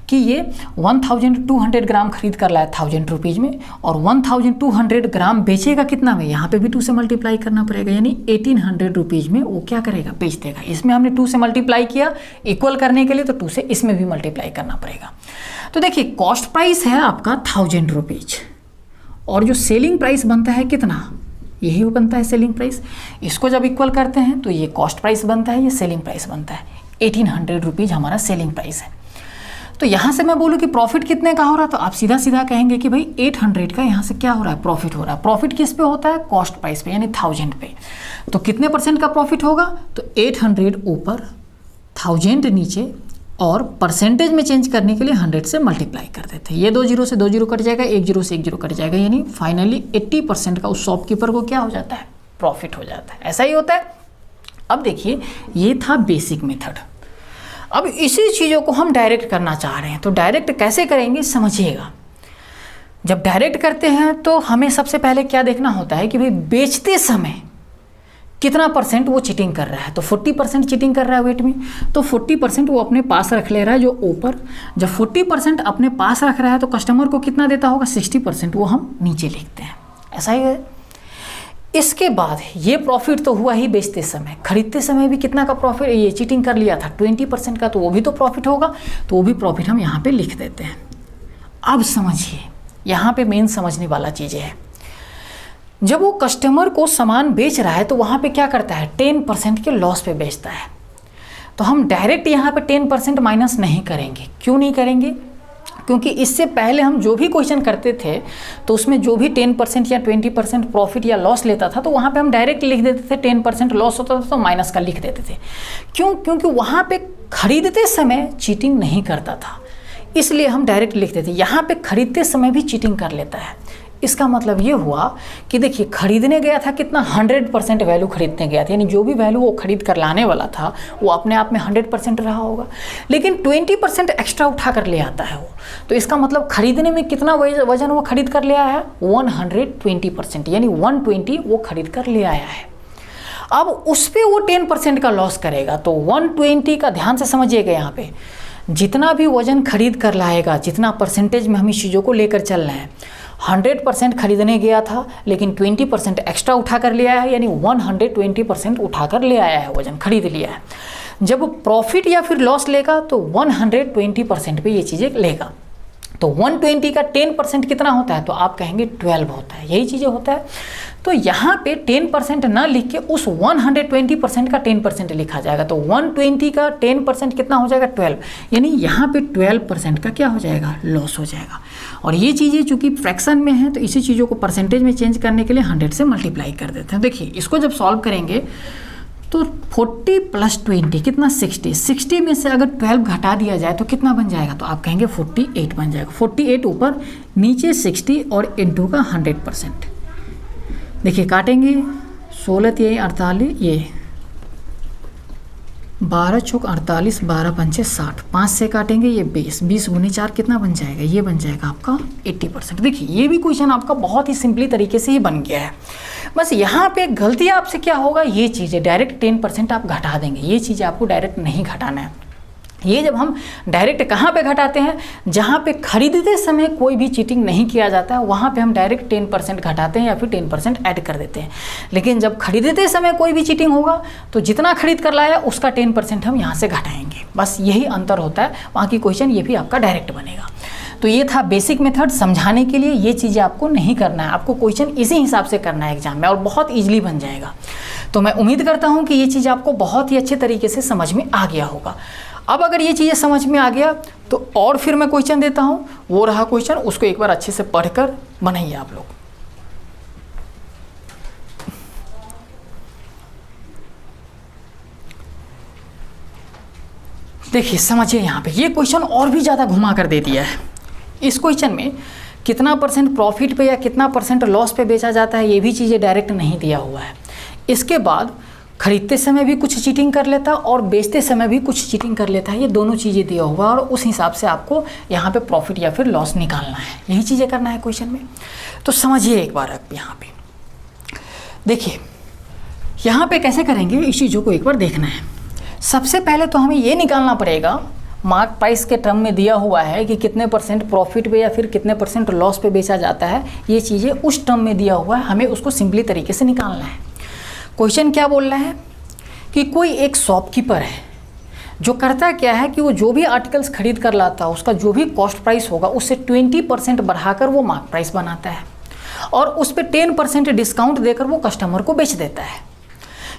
कि ये 1200 ग्राम खरीद कर लाया 1000 रुपीज़ में और 1200 ग्राम बेचेगा कितना में? यहाँ पे भी 2 से मल्टीप्लाई करना पड़ेगा, यानी 1800 रुपीज़ में वो क्या करेगा? बेच देगा। इसमें हमने 2 से मल्टीप्लाई किया इक्वल करने के लिए, तो 2 से इसमें भी मल्टीप्लाई करना पड़ेगा। तो देखिए कॉस्ट प्राइस है आपका 1000 रुपीज़ और जो सेलिंग प्राइस बनता है कितना? यही बनता है सेलिंग प्राइस। इसको जब इक्वल करते हैं तो ये कॉस्ट प्राइस बनता है, ये सेलिंग प्राइस बनता है। 1800 रुपीज़ हमारा सेलिंग प्राइस है। तो यहाँ से मैं बोलूँ कि प्रॉफिट कितने का हो रहा है तो आप सीधा सीधा कहेंगे कि भाई 800 का यहाँ से क्या हो रहा है? प्रॉफिट हो रहा है। प्रॉफिट किस पे होता है? कॉस्ट प्राइस पे, यानी 1000 पे। तो कितने % का प्रॉफिट होगा? तो 800 ऊपर 1000 नीचे और परसेंटेज में चेंज करने के लिए 100 से मल्टीप्लाई कर देते हैं। ये 2 0 से 2 0 कट जाएगा, 1 0 से 1 0 कट जाएगा, यानी फाइनली 80% का उस शॉपकीपर को क्या हो जाता है? प्रॉफिट हो जाता है। ऐसा ही होता है। अब देखिए ये था बेसिक मेथड। अब इसी चीज़ों को हम डायरेक्ट करना चाह रहे हैं, तो डायरेक्ट कैसे करेंगे समझिएगा। जब डायरेक्ट करते हैं तो हमें सबसे पहले क्या देखना होता है कि भाई बेचते समय कितना % वो चीटिंग कर रहा है। तो 40% चीटिंग कर रहा है वेट में, तो 40% वो अपने पास रख ले रहा है जो ऊपर। जब 40% अपने पास रख रहा है तो कस्टमर को कितना देता होगा? 60% वो हम नीचे लिखते हैं। ऐसा ही है। इसके बाद ये प्रॉफिट तो हुआ ही बेचते समय। खरीदते समय भी कितना का प्रॉफिट? ये चीटिंग कर लिया था 20% का, तो वो भी तो प्रॉफिट होगा, तो वो भी प्रॉफिट हम यहाँ पे लिख देते हैं। अब समझिए यहाँ पे मेन समझने वाला चीज़ें है। जब वो कस्टमर को सामान बेच रहा है तो वहाँ पे क्या करता है? 10% के लॉस पे बेचता है। तो हम डायरेक्ट यहाँ पे 10% माइनस नहीं करेंगे। क्यों नहीं करेंगे? क्योंकि इससे पहले हम जो भी क्वेश्चन करते थे तो उसमें जो भी 10% या 20% प्रॉफिट या लॉस लेता था तो वहाँ पे हम डायरेक्ट लिख देते थे 10% लॉस होता था तो माइनस का लिख देते थे। क्यों? क्योंकि वहाँ पे खरीदते समय चीटिंग नहीं करता था, इसलिए हम डायरेक्ट लिख देते। यहाँ पे खरीदते समय भी चीटिंग कर लेता है। इसका मतलब ये हुआ कि देखिए खरीदने गया था कितना? 100% वैल्यू खरीदने गया था, यानी जो भी वैल्यू वो खरीद कर लाने वाला था वो अपने आप में 100% रहा होगा, लेकिन 20% एक्स्ट्रा उठा कर ले आता है वो। तो इसका मतलब खरीदने में कितना वजन वो खरीद कर ले आया है? 120%, यानी 120 वो खरीद कर ले आया है। अब उस पर वो 10% का लॉस करेगा, तो 120 का ध्यान से समझिएगा। यहाँ पे जितना भी वजन खरीद कर लाएगा, जितना परसेंटेज में हम इस चीज़ों को लेकर चल रहे हैं, 100% खरीदने गया था लेकिन 20% एक्स्ट्रा उठा कर ले आया है, यानी 120% उठा कर ले आया है, वजन खरीद लिया है। जब प्रॉफिट या फिर लॉस लेगा तो 120% पे ये चीज़ें लेगा। तो 120 का 10% कितना होता है, तो आप कहेंगे 12 होता है, यही चीज़ें होता है। तो यहाँ पे 10% ना लिख के उस 120% का 10% लिखा जाएगा। तो 120 का 10% कितना हो जाएगा, 12, यानी यहाँ पे 12% का क्या हो जाएगा, लॉस हो जाएगा। और ये चीज़ें चूँकि फ्रैक्शन में है तो इसी चीज़ों को परसेंटेज में चेंज करने के लिए 100 से मल्टीप्लाई कर देते हैं। देखिए इसको जब सॉल्व करेंगे तो 40 + 20 कितना, 60 में से अगर 12 घटा दिया जाए तो कितना बन जाएगा, तो आप कहेंगे 48 बन जाएगा। 48 ऊपर नीचे 60 और इंटू का 100%। देखिए काटेंगे 16 × 48, ये 12 × 4 = 48, 12 × 5 = 60, 5 से काटेंगे ये 20, 20 × 4 कितना बन जाएगा, ये बन जाएगा आपका 80%। देखिए ये भी क्वेश्चन आपका बहुत ही सिंपली तरीके से ही बन गया है। बस यहाँ पे गलती आपसे क्या होगा, ये चीज़ें डायरेक्ट 10% आप घटा देंगे, ये चीज़ें आपको डायरेक्ट नहीं घटाना है। ये जब हम डायरेक्ट कहाँ पे घटाते हैं, जहाँ पे खरीदते समय कोई भी चीटिंग नहीं किया जाता है वहाँ पे हम डायरेक्ट 10% घटाते हैं या फिर 10% ऐड कर देते हैं। लेकिन जब खरीदते समय कोई भी चीटिंग होगा तो जितना खरीद कर लाया उसका 10% हम यहाँ से घटाएंगे, बस यही अंतर होता है। बाकी क्वेश्चन ये भी आपका डायरेक्ट बनेगा। तो ये था बेसिक मेथड समझाने के लिए, ये चीज़ें आपको नहीं करना है, आपको क्वेश्चन इसी हिसाब से करना है एग्जाम में और बहुत ईजिली बन जाएगा। तो मैं उम्मीद करता हूँ कि ये चीज़ आपको बहुत ही अच्छे तरीके से समझ में आ गया होगा। अब अगर ये चीज़ें समझ में आ गया तो और फिर मैं क्वेश्चन देता हूँ, वो रहा क्वेश्चन, उसको एक बार अच्छे से पढ़कर बनाइए आप लोग। देखिए समझिए यहाँ पे ये क्वेश्चन और भी ज़्यादा घुमा कर दे दिया है। इस क्वेश्चन में कितना % प्रॉफिट पे या कितना % लॉस पे बेचा जाता है ये भी चीज़ें डायरेक्ट नहीं दिया हुआ है। इसके बाद खरीदते समय भी कुछ चीटिंग कर लेता है और बेचते समय भी कुछ चीटिंग कर लेता है, ये दोनों चीज़ें दिया हुआ है और उस हिसाब से आपको यहाँ पे प्रॉफिट या फिर लॉस निकालना है, यही चीज़ें करना है क्वेश्चन में। तो समझिए एक बार अब यहाँ पे देखिए यहाँ पे कैसे करेंगे, इस चीज़ों को एक बार देखना है। सबसे पहले तो हमें ये निकालना पड़ेगा, मार्क प्राइस के टर्म में दिया हुआ है कि कितने % प्रॉफिट पे या फिर कितने % लॉस पे बेचा जाता है, ये चीज़ें उस टर्म में दिया हुआ है, हमें उसको सिंपली तरीके से निकालना है। क्वेश्चन क्या बोल रहा है कि कोई एक शॉपकीपर है जो करता क्या है कि वो जो भी आर्टिकल्स खरीद कर लाता है उसका जो भी कॉस्ट प्राइस होगा उससे 20% बढ़ाकर वो मार्क प्राइस बनाता है और उस पर 10% डिस्काउंट देकर वो कस्टमर को बेच देता है।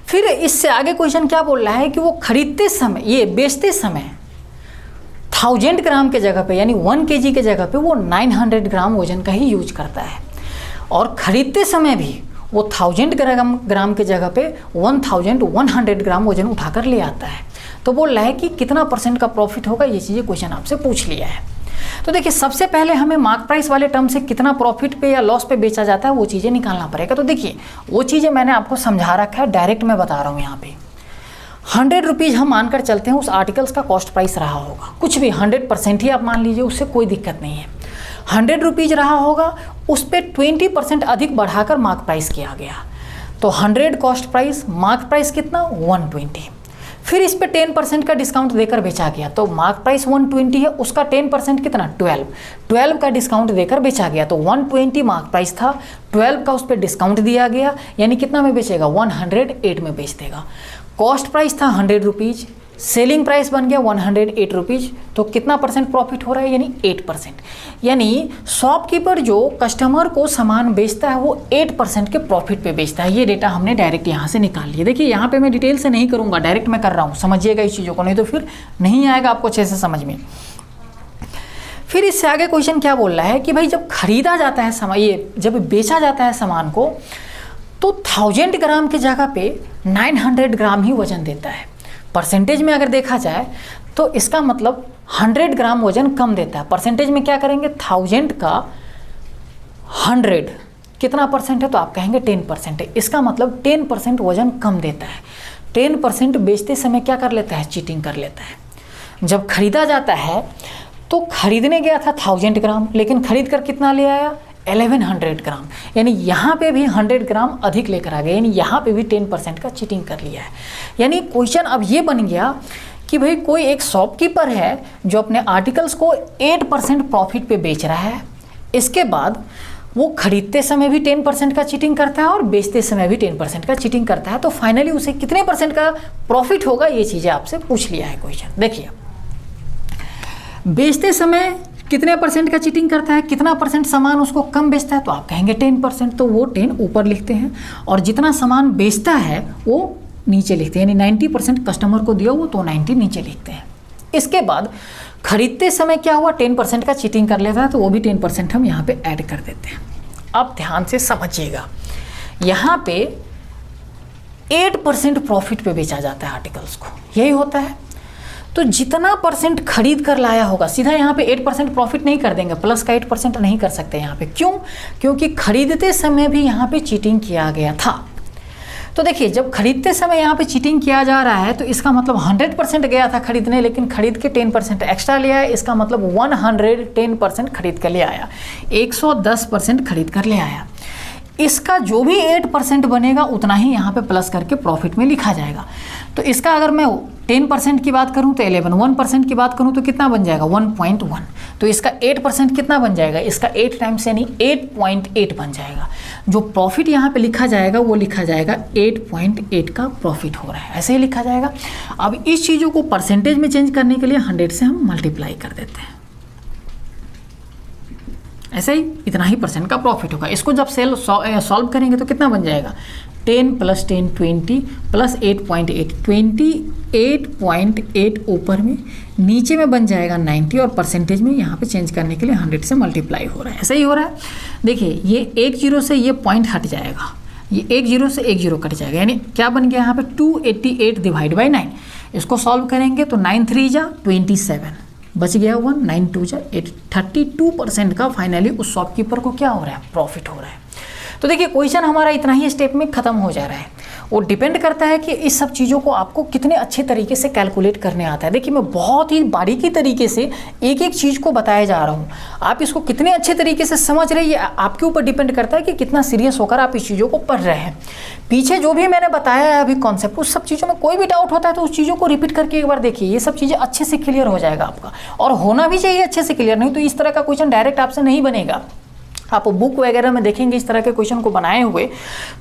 फिर इससे आगे क्वेश्चन क्या बोल रहा है कि वो खरीदते समय, ये बेचते समय 1000 ग्राम के जगह पे यानी 1 kg के जगह पे वो 900 ग्राम वजन का ही यूज करता है और ख़रीदते समय भी वो 1000 ग्राम के जगह पे 1100 ग्राम वजन उठाकर ले आता है। तो बोल रहा है कि कितना % का प्रॉफिट होगा, ये चीज़ें क्वेश्चन आपसे पूछ लिया है। तो देखिए सबसे पहले हमें मार्क प्राइस वाले टर्म से कितना प्रॉफिट पे या लॉस पे बेचा जाता है वो चीज़ें निकालना पड़ेगा। तो देखिए वो चीज़ें मैंने आपको समझा रखा है, डायरेक्ट मैं बता रहा हूँ। यहाँ पे 100 रुपीज़ हम मानकर चलते हैं उस आर्टिकल्स का कॉस्ट प्राइस रहा होगा, कुछ भी 100% ही आप मान लीजिए, उससे कोई दिक्कत नहीं है। 100 रुपीज़ रहा होगा, उस पर 20% अधिक बढ़ाकर मार्क प्राइस किया गया, तो 100 कॉस्ट प्राइस, मार्क प्राइस कितना 120। फिर इस पे 10% का डिस्काउंट देकर बेचा गया, तो मार्क प्राइस 120 है, उसका 10% कितना 12 का डिस्काउंट देकर बेचा गया, तो 120 मार्क प्राइस था, 12 का उस पर डिस्काउंट दिया गया, यानी कितना में बेचेगा 108 में बेच देगा। कॉस्ट प्राइस था 100 रुपीज़, सेलिंग प्राइस बन गया 108 रुपीज़, तो कितना % प्रॉफिट हो रहा है, यानी 8%। यानी शॉपकीपर जो कस्टमर को सामान बेचता है वो 8% के प्रॉफिट पे बेचता है। ये डेटा हमने डायरेक्ट यहाँ से निकाल लिया। देखिए यहाँ पे मैं डिटेल से नहीं करूँगा, डायरेक्ट मैं कर रहा हूँ, समझिएगा इस चीज़ों को, नहीं तो फिर नहीं आएगा आपको अच्छे से समझ में। फिर इससे आगे क्वेश्चन क्या बोल रहा है कि भाई जब खरीदा जाता है सामान, ये जब बेचा जाता है सामान को, तो 1000 ग्राम की जगह पे 900 ग्राम ही वजन देता है। परसेंटेज में अगर देखा जाए तो इसका मतलब 100 ग्राम वजन कम देता है। परसेंटेज में क्या करेंगे, 1000 का 100 कितना % है, तो आप कहेंगे 10% है। इसका मतलब 10% वजन कम देता है। 10% बेचते समय क्या कर लेता है, चीटिंग कर लेता है। जब खरीदा जाता है तो खरीदने गया था 1000 ग्राम, लेकिन खरीद कर कितना ले आया 1100 ग्राम, यानी यहाँ पे भी 100 ग्राम अधिक लेकर आ गया, यानी यहाँ पे भी 10% का चीटिंग कर लिया है। यानी क्वेश्चन अब ये बन गया कि भाई कोई एक शॉपकीपर है जो अपने आर्टिकल्स को 8% प्रॉफिट पे बेच रहा है, इसके बाद वो खरीदते समय भी 10% का चीटिंग करता है और बेचते समय भी 10% का चीटिंग करता है, तो फाइनली उसे कितने % का प्रॉफिट होगा, ये चीज़ें आपसे पूछ लिया है क्वेश्चन। देखिए बेचते समय कितने परसेंट का चीटिंग करता है, कितना परसेंट सामान उसको कम बेचता है, तो आप कहेंगे 10%, तो वो 10 ऊपर लिखते हैं, और जितना सामान बेचता है वो नीचे लिखते हैं, यानी 90% कस्टमर को दिया वो तो 90 नीचे लिखते हैं। इसके बाद खरीदते समय क्या हुआ, 10% का चीटिंग कर लेता है, तो वो भी 10% हम यहाँ पे ऐड कर देते हैं। अब ध्यान से समझिएगा, यहाँ पे 8% प्रॉफिट पे बेचा जाता है आर्टिकल्स को, यही होता है। तो जितना परसेंट खरीद कर लाया होगा, सीधा यहाँ पे 8% प्रॉफिट नहीं कर देंगे, प्लस का 8% नहीं कर सकते यहाँ पे। क्यों? क्योंकि खरीदते समय भी यहाँ पे चीटिंग किया गया था। तो देखिए, जब खरीदते समय यहाँ पे चीटिंग किया जा रहा है तो इसका मतलब 100% गया था खरीदने, लेकिन खरीद के 10% एक्स्ट्रा ले आया, इसका मतलब 110% खरीद कर ले आया, 110% खरीद कर ले आया। इसका जो भी 8% बनेगा उतना ही यहाँ पे प्लस करके प्रॉफिट में लिखा जाएगा। तो इसका अगर मैं 10% की बात करूँ तो 11, 1% की बात करूँ तो कितना बन जाएगा, 1.1। तो इसका 8% कितना बन जाएगा, इसका 8 टाइम्स यानी 8.8 बन जाएगा। जो प्रॉफिट यहाँ पे लिखा जाएगा वो लिखा जाएगा 8.8 का प्रॉफिट हो रहा है, ऐसे ही लिखा जाएगा। अब इस चीज़ों को परसेंटेज में चेंज करने के लिए 100 से हम मल्टीप्लाई कर देते हैं, ऐसे ही इतना ही परसेंट का प्रॉफिट होगा। इसको जब सॉल्व करेंगे तो कितना बन जाएगा, 10 + 10 20 + 8.8 28.8 ऊपर में, नीचे में बन जाएगा 90, और परसेंटेज में यहाँ पे चेंज करने के लिए 100 से मल्टीप्लाई हो रहा है, ऐसे ही हो रहा है। देखिए, ये 1 0 से ये पॉइंट हट जाएगा, ये 1 0 से 1 0 कट जाएगा, यानी क्या बन गया यहाँ पे 288 / 9। इसको सॉल्व करेंगे तो 9 3 जा 27, बच गया 1, 9 2 जा 8, 32% का फाइनली उस शॉपकीपर को क्या हो रहा है, प्रॉफिट हो रहा है। तो देखिए, क्वेश्चन हमारा इतना ही स्टेप में ख़त्म हो जा रहा है। वो डिपेंड करता है कि इस सब चीज़ों को आपको कितने अच्छे तरीके से कैलकुलेट करने आता है। देखिए, मैं बहुत ही बारीकी तरीके से एक एक चीज़ को बताया जा रहा हूँ, आप इसको कितने अच्छे तरीके से समझ रहे हैं ये आपके ऊपर डिपेंड करता है कि कितना सीरियस होकर आप इस चीज़ों को पढ़ रहे हैं। पीछे जो भी मैंने बताया है अभी कॉन्सेप्ट, उस सब चीज़ों में कोई भी डाउट होता है तो उस चीज़ों को रिपीट करके एक बार देखिए, ये सब चीज़ें अच्छे से क्लियर हो जाएगा आपका, और होना भी चाहिए अच्छे से क्लियर, नहीं तो इस तरह का क्वेश्चन डायरेक्ट आपसे नहीं बनेगा। आप बुक वगैरह में देखेंगे इस तरह के क्वेश्चन को बनाए हुए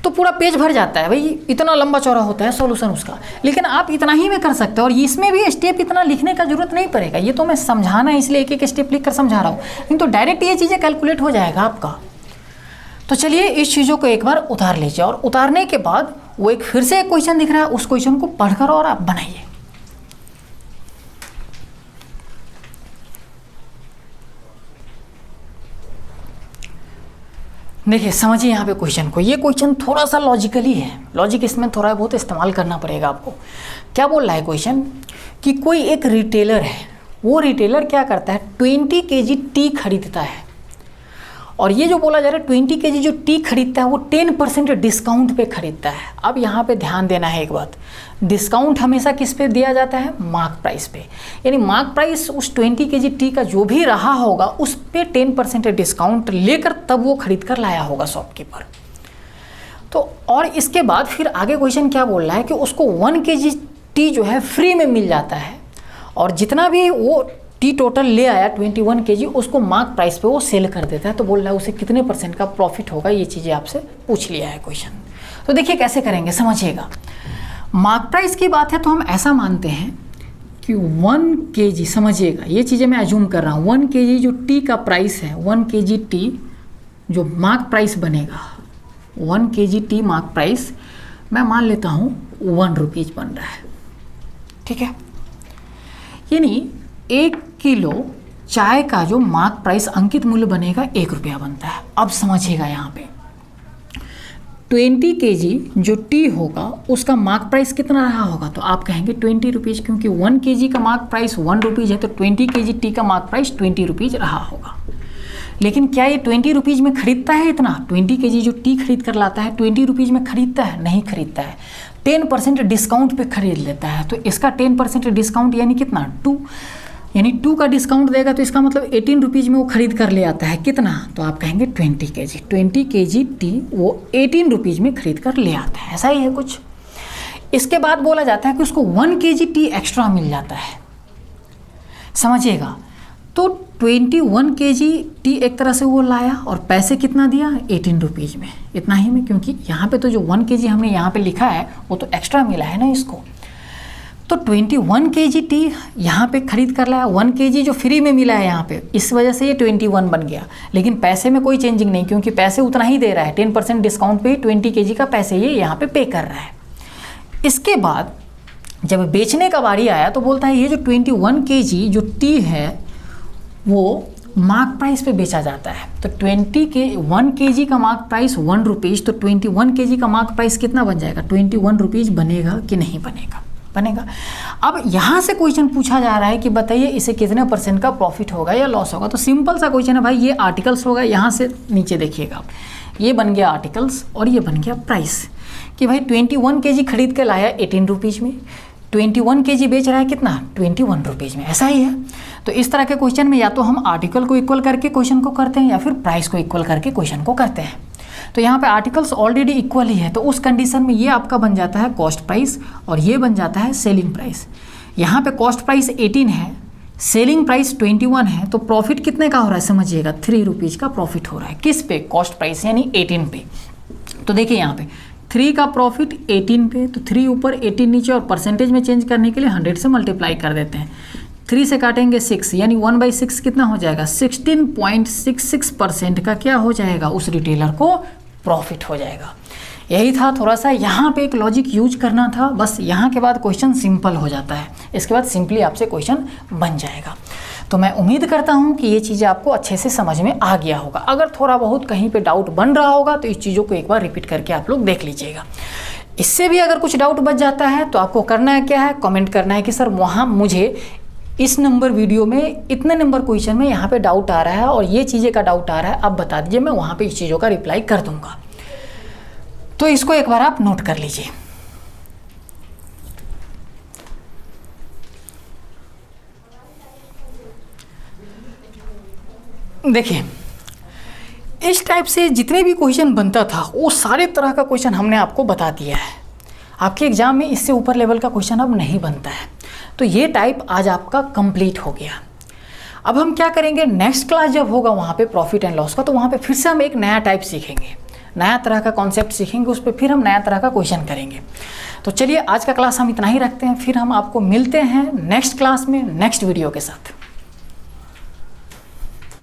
तो पूरा पेज भर जाता है, भाई इतना लंबा चौड़ा होता है सॉल्यूशन उसका, लेकिन आप इतना ही में कर सकते हो, और इसमें भी स्टेप इतना लिखने का जरूरत नहीं पड़ेगा। ये तो मैं समझाना है इसलिए एक एक स्टेप लिख कर समझा रहा हूँ, नहीं तो डायरेक्ट ये चीज़ें कैलकुलेट हो जाएगा आपका। तो चलिए इस चीज़ों को एक बार उतार लीजिए, और उतारने के बाद वो एक फिर से एक क्वेश्चन दिख रहा है, उस क्वेश्चन को पढ़कर और आप बनाइए। देखिए, समझिए यहाँ पे क्वेश्चन को, ये क्वेश्चन थोड़ा सा लॉजिकली है, लॉजिक इसमें थोड़ा बहुत इस्तेमाल करना पड़ेगा आपको। क्या बोल रहा है क्वेश्चन कि कोई एक रिटेलर है, वो रिटेलर क्या करता है, 20 kg टी खरीदता है, और ये जो बोला जा रहा है 20 kg जो टी खरीदता है वो 10% डिस्काउंट पे खरीदता है। अब यहाँ पे ध्यान देना है एक बात, डिस्काउंट हमेशा किस पे दिया जाता है, मार्क प्राइस पे, यानी मार्क प्राइस उस 20 kg टी का जो भी रहा होगा उस पे 10% डिस्काउंट लेकर तब वो खरीद कर लाया होगा शॉपकीपर। तो और इसके बाद फिर आगे क्वेश्चन क्या बोल रहा है कि उसको 1 kg टी जो है फ्री में मिल जाता है, और जितना भी वो टी टोटल ले आया 21 kg उसको मार्क प्राइस पे वो सेल कर देता है। तो बोल रहा है उसे कितने % का प्रॉफिट होगा, ये चीज़ें आपसे पूछ लिया है क्वेश्चन। तो देखिए कैसे करेंगे, समझिएगा। मार्क प्राइस की बात है तो हम ऐसा मानते हैं कि 1 kg, समझिएगा ये चीज़ें मैं अज्यूम कर रहा हूँ, 1 kg जो टी का प्राइस है, 1 kg टी जो मार्क प्राइस बनेगा, 1 kg टी मार्क प्राइस मैं मान लेता हूँ 1 रुपीज़ बन रहा है, ठीक है। यानी 1 किलो चाय का जो मार्क प्राइस अंकित मूल्य बनेगा 1 रुपया बनता है। अब समझिएगा यहाँ पे 20 kg जो टी होगा उसका मार्क प्राइस कितना रहा होगा, तो आप कहेंगे 20 रुपीज़, क्योंकि 1 kg का मार्क प्राइस 1 रुपीज़ है तो 20 kg टी का मार्क प्राइस 20 रुपीज़ रहा होगा। लेकिन क्या ये 20 रुपीज़ में खरीदता है इतना, 20 kg जो टी खरीद कर लाता है 20 रुपीज़ में खरीदता है, नहीं खरीदता है, 10% डिस्काउंट पे खरीद लेता है। तो इसका 10% डिस्काउंट यानी कितना, 2, यानी 2 का डिस्काउंट देगा तो इसका मतलब 18 रुपीज़ में वो खरीद कर ले आता है, कितना, तो आप कहेंगे 20 kg टी वो 18 रुपीज़ में खरीद कर ले आता है, ऐसा ही है कुछ। इसके बाद बोला जाता है कि उसको 1 kg टी एक्स्ट्रा मिल जाता है, समझिएगा। तो 21 kg टी एक तरह से वो लाया और पैसे कितना दिया, 18 रुपीज़ में, इतना ही में, क्योंकि यहाँ पे तो जो 1 kg हमने यहाँ पे लिखा है वो तो एक्स्ट्रा मिला है ना इसको। तो 21 kg टी यहाँ पे खरीद कर लाया, 1 kg जो फ्री में मिला है यहाँ पे, इस वजह से ये 21 बन गया। लेकिन पैसे में कोई चेंजिंग नहीं, क्योंकि पैसे उतना ही दे रहा है, 10% डिस्काउंट पे ही 20 kg का पैसे ये यहाँ पे पे कर रहा है। इसके बाद जब बेचने का बारी आया तो बोलता है ये जो 21 kg जो टी है वो मार्क प्राइस पे बेचा जाता है। तो 1 kg का मार्क प्राइस 1 रुपीज़, तो 21 kg का मार्क प्राइस कितना बन जाएगा, 21 रुपीज़ बनेगा कि नहीं बनेगा, बनेगा। अब यहाँ से क्वेश्चन पूछा जा रहा है कि बताइए इसे कितने % का प्रॉफिट होगा या लॉस होगा। तो सिंपल सा क्वेश्चन है भाई, ये आर्टिकल्स होगा, यहाँ से नीचे देखिएगा ये बन गया आर्टिकल्स और ये बन गया प्राइस, कि भाई 21 kg खरीद के लाया 18 रुपीज़ में, 21 kg बेच रहा है कितना, 21 रुपीज़ में, ऐसा ही है। तो इस तरह के क्वेश्चन में या तो हम आर्टिकल को इक्वल करके क्वेश्चन को करते हैं या फिर प्राइस को इक्वल करके क्वेश्चन को करते हैं। तो यहाँ पे आर्टिकल्स ऑलरेडी इक्वल ही है, तो उस कंडीशन में ये आपका बन जाता है कॉस्ट प्राइस और ये बन जाता है सेलिंग प्राइस। यहाँ पे कॉस्ट प्राइस 18 है, सेलिंग प्राइस 21 है, तो प्रॉफिट कितने का हो रहा है समझिएगा, 3 रुपीज़ का प्रॉफिट हो रहा है। किस पे, कॉस्ट प्राइस यानी 18 पे। तो देखिए यहाँ पे 3 का प्रॉफिट 18 पे, तो 3 ऊपर 18 नीचे, और परसेंटेज में चेंज करने के लिए 100 से मल्टीप्लाई कर देते हैं। 3 से काटेंगे 6, यानी 1/6 कितना हो जाएगा, 16.66% का क्या हो जाएगा, उस रिटेलर को प्रॉफिट हो जाएगा। यही था, थोड़ा सा यहाँ पे एक लॉजिक यूज करना था, बस यहाँ के बाद क्वेश्चन सिंपल हो जाता है। इसके बाद सिंपली आपसे क्वेश्चन बन जाएगा। तो मैं उम्मीद करता हूँ कि ये चीज़ें आपको अच्छे से समझ में आ गया होगा। अगर थोड़ा बहुत कहीं पे डाउट बन रहा होगा तो इस चीज़ों को एक बार रिपीट करके आप लोग देख लीजिएगा। इससे भी अगर कुछ डाउट बच जाता है तो आपको करना है क्या है, कमेंट करना है कि सर वहाँ मुझे इस नंबर वीडियो में इतने नंबर क्वेश्चन में यहाँ पे डाउट आ रहा है और ये चीज़ें का डाउट आ रहा है, आप बता दीजिए, मैं वहाँ पे इस चीज़ों का रिप्लाई कर दूँगा। तो इसको एक बार आप नोट कर लीजिए। देखिए इस टाइप से जितने भी क्वेश्चन बनता था वो सारे तरह का क्वेश्चन हमने आपको बता दिया है। आपके एग्जाम में इससे ऊपर लेवल का क्वेश्चन अब नहीं बनता है। तो ये टाइप आज आपका कंप्लीट हो गया। अब हम क्या करेंगे, नेक्स्ट क्लास जब होगा वहाँ पे प्रॉफिट एंड लॉस का, तो वहाँ पे फिर से हम एक नया टाइप सीखेंगे, नया तरह का कॉन्सेप्ट सीखेंगे, उस पर फिर हम नया तरह का क्वेश्चन करेंगे। तो चलिए आज का क्लास हम इतना ही रखते हैं, फिर हम आपको मिलते हैं नेक्स्ट क्लास में नेक्स्ट वीडियो के साथ।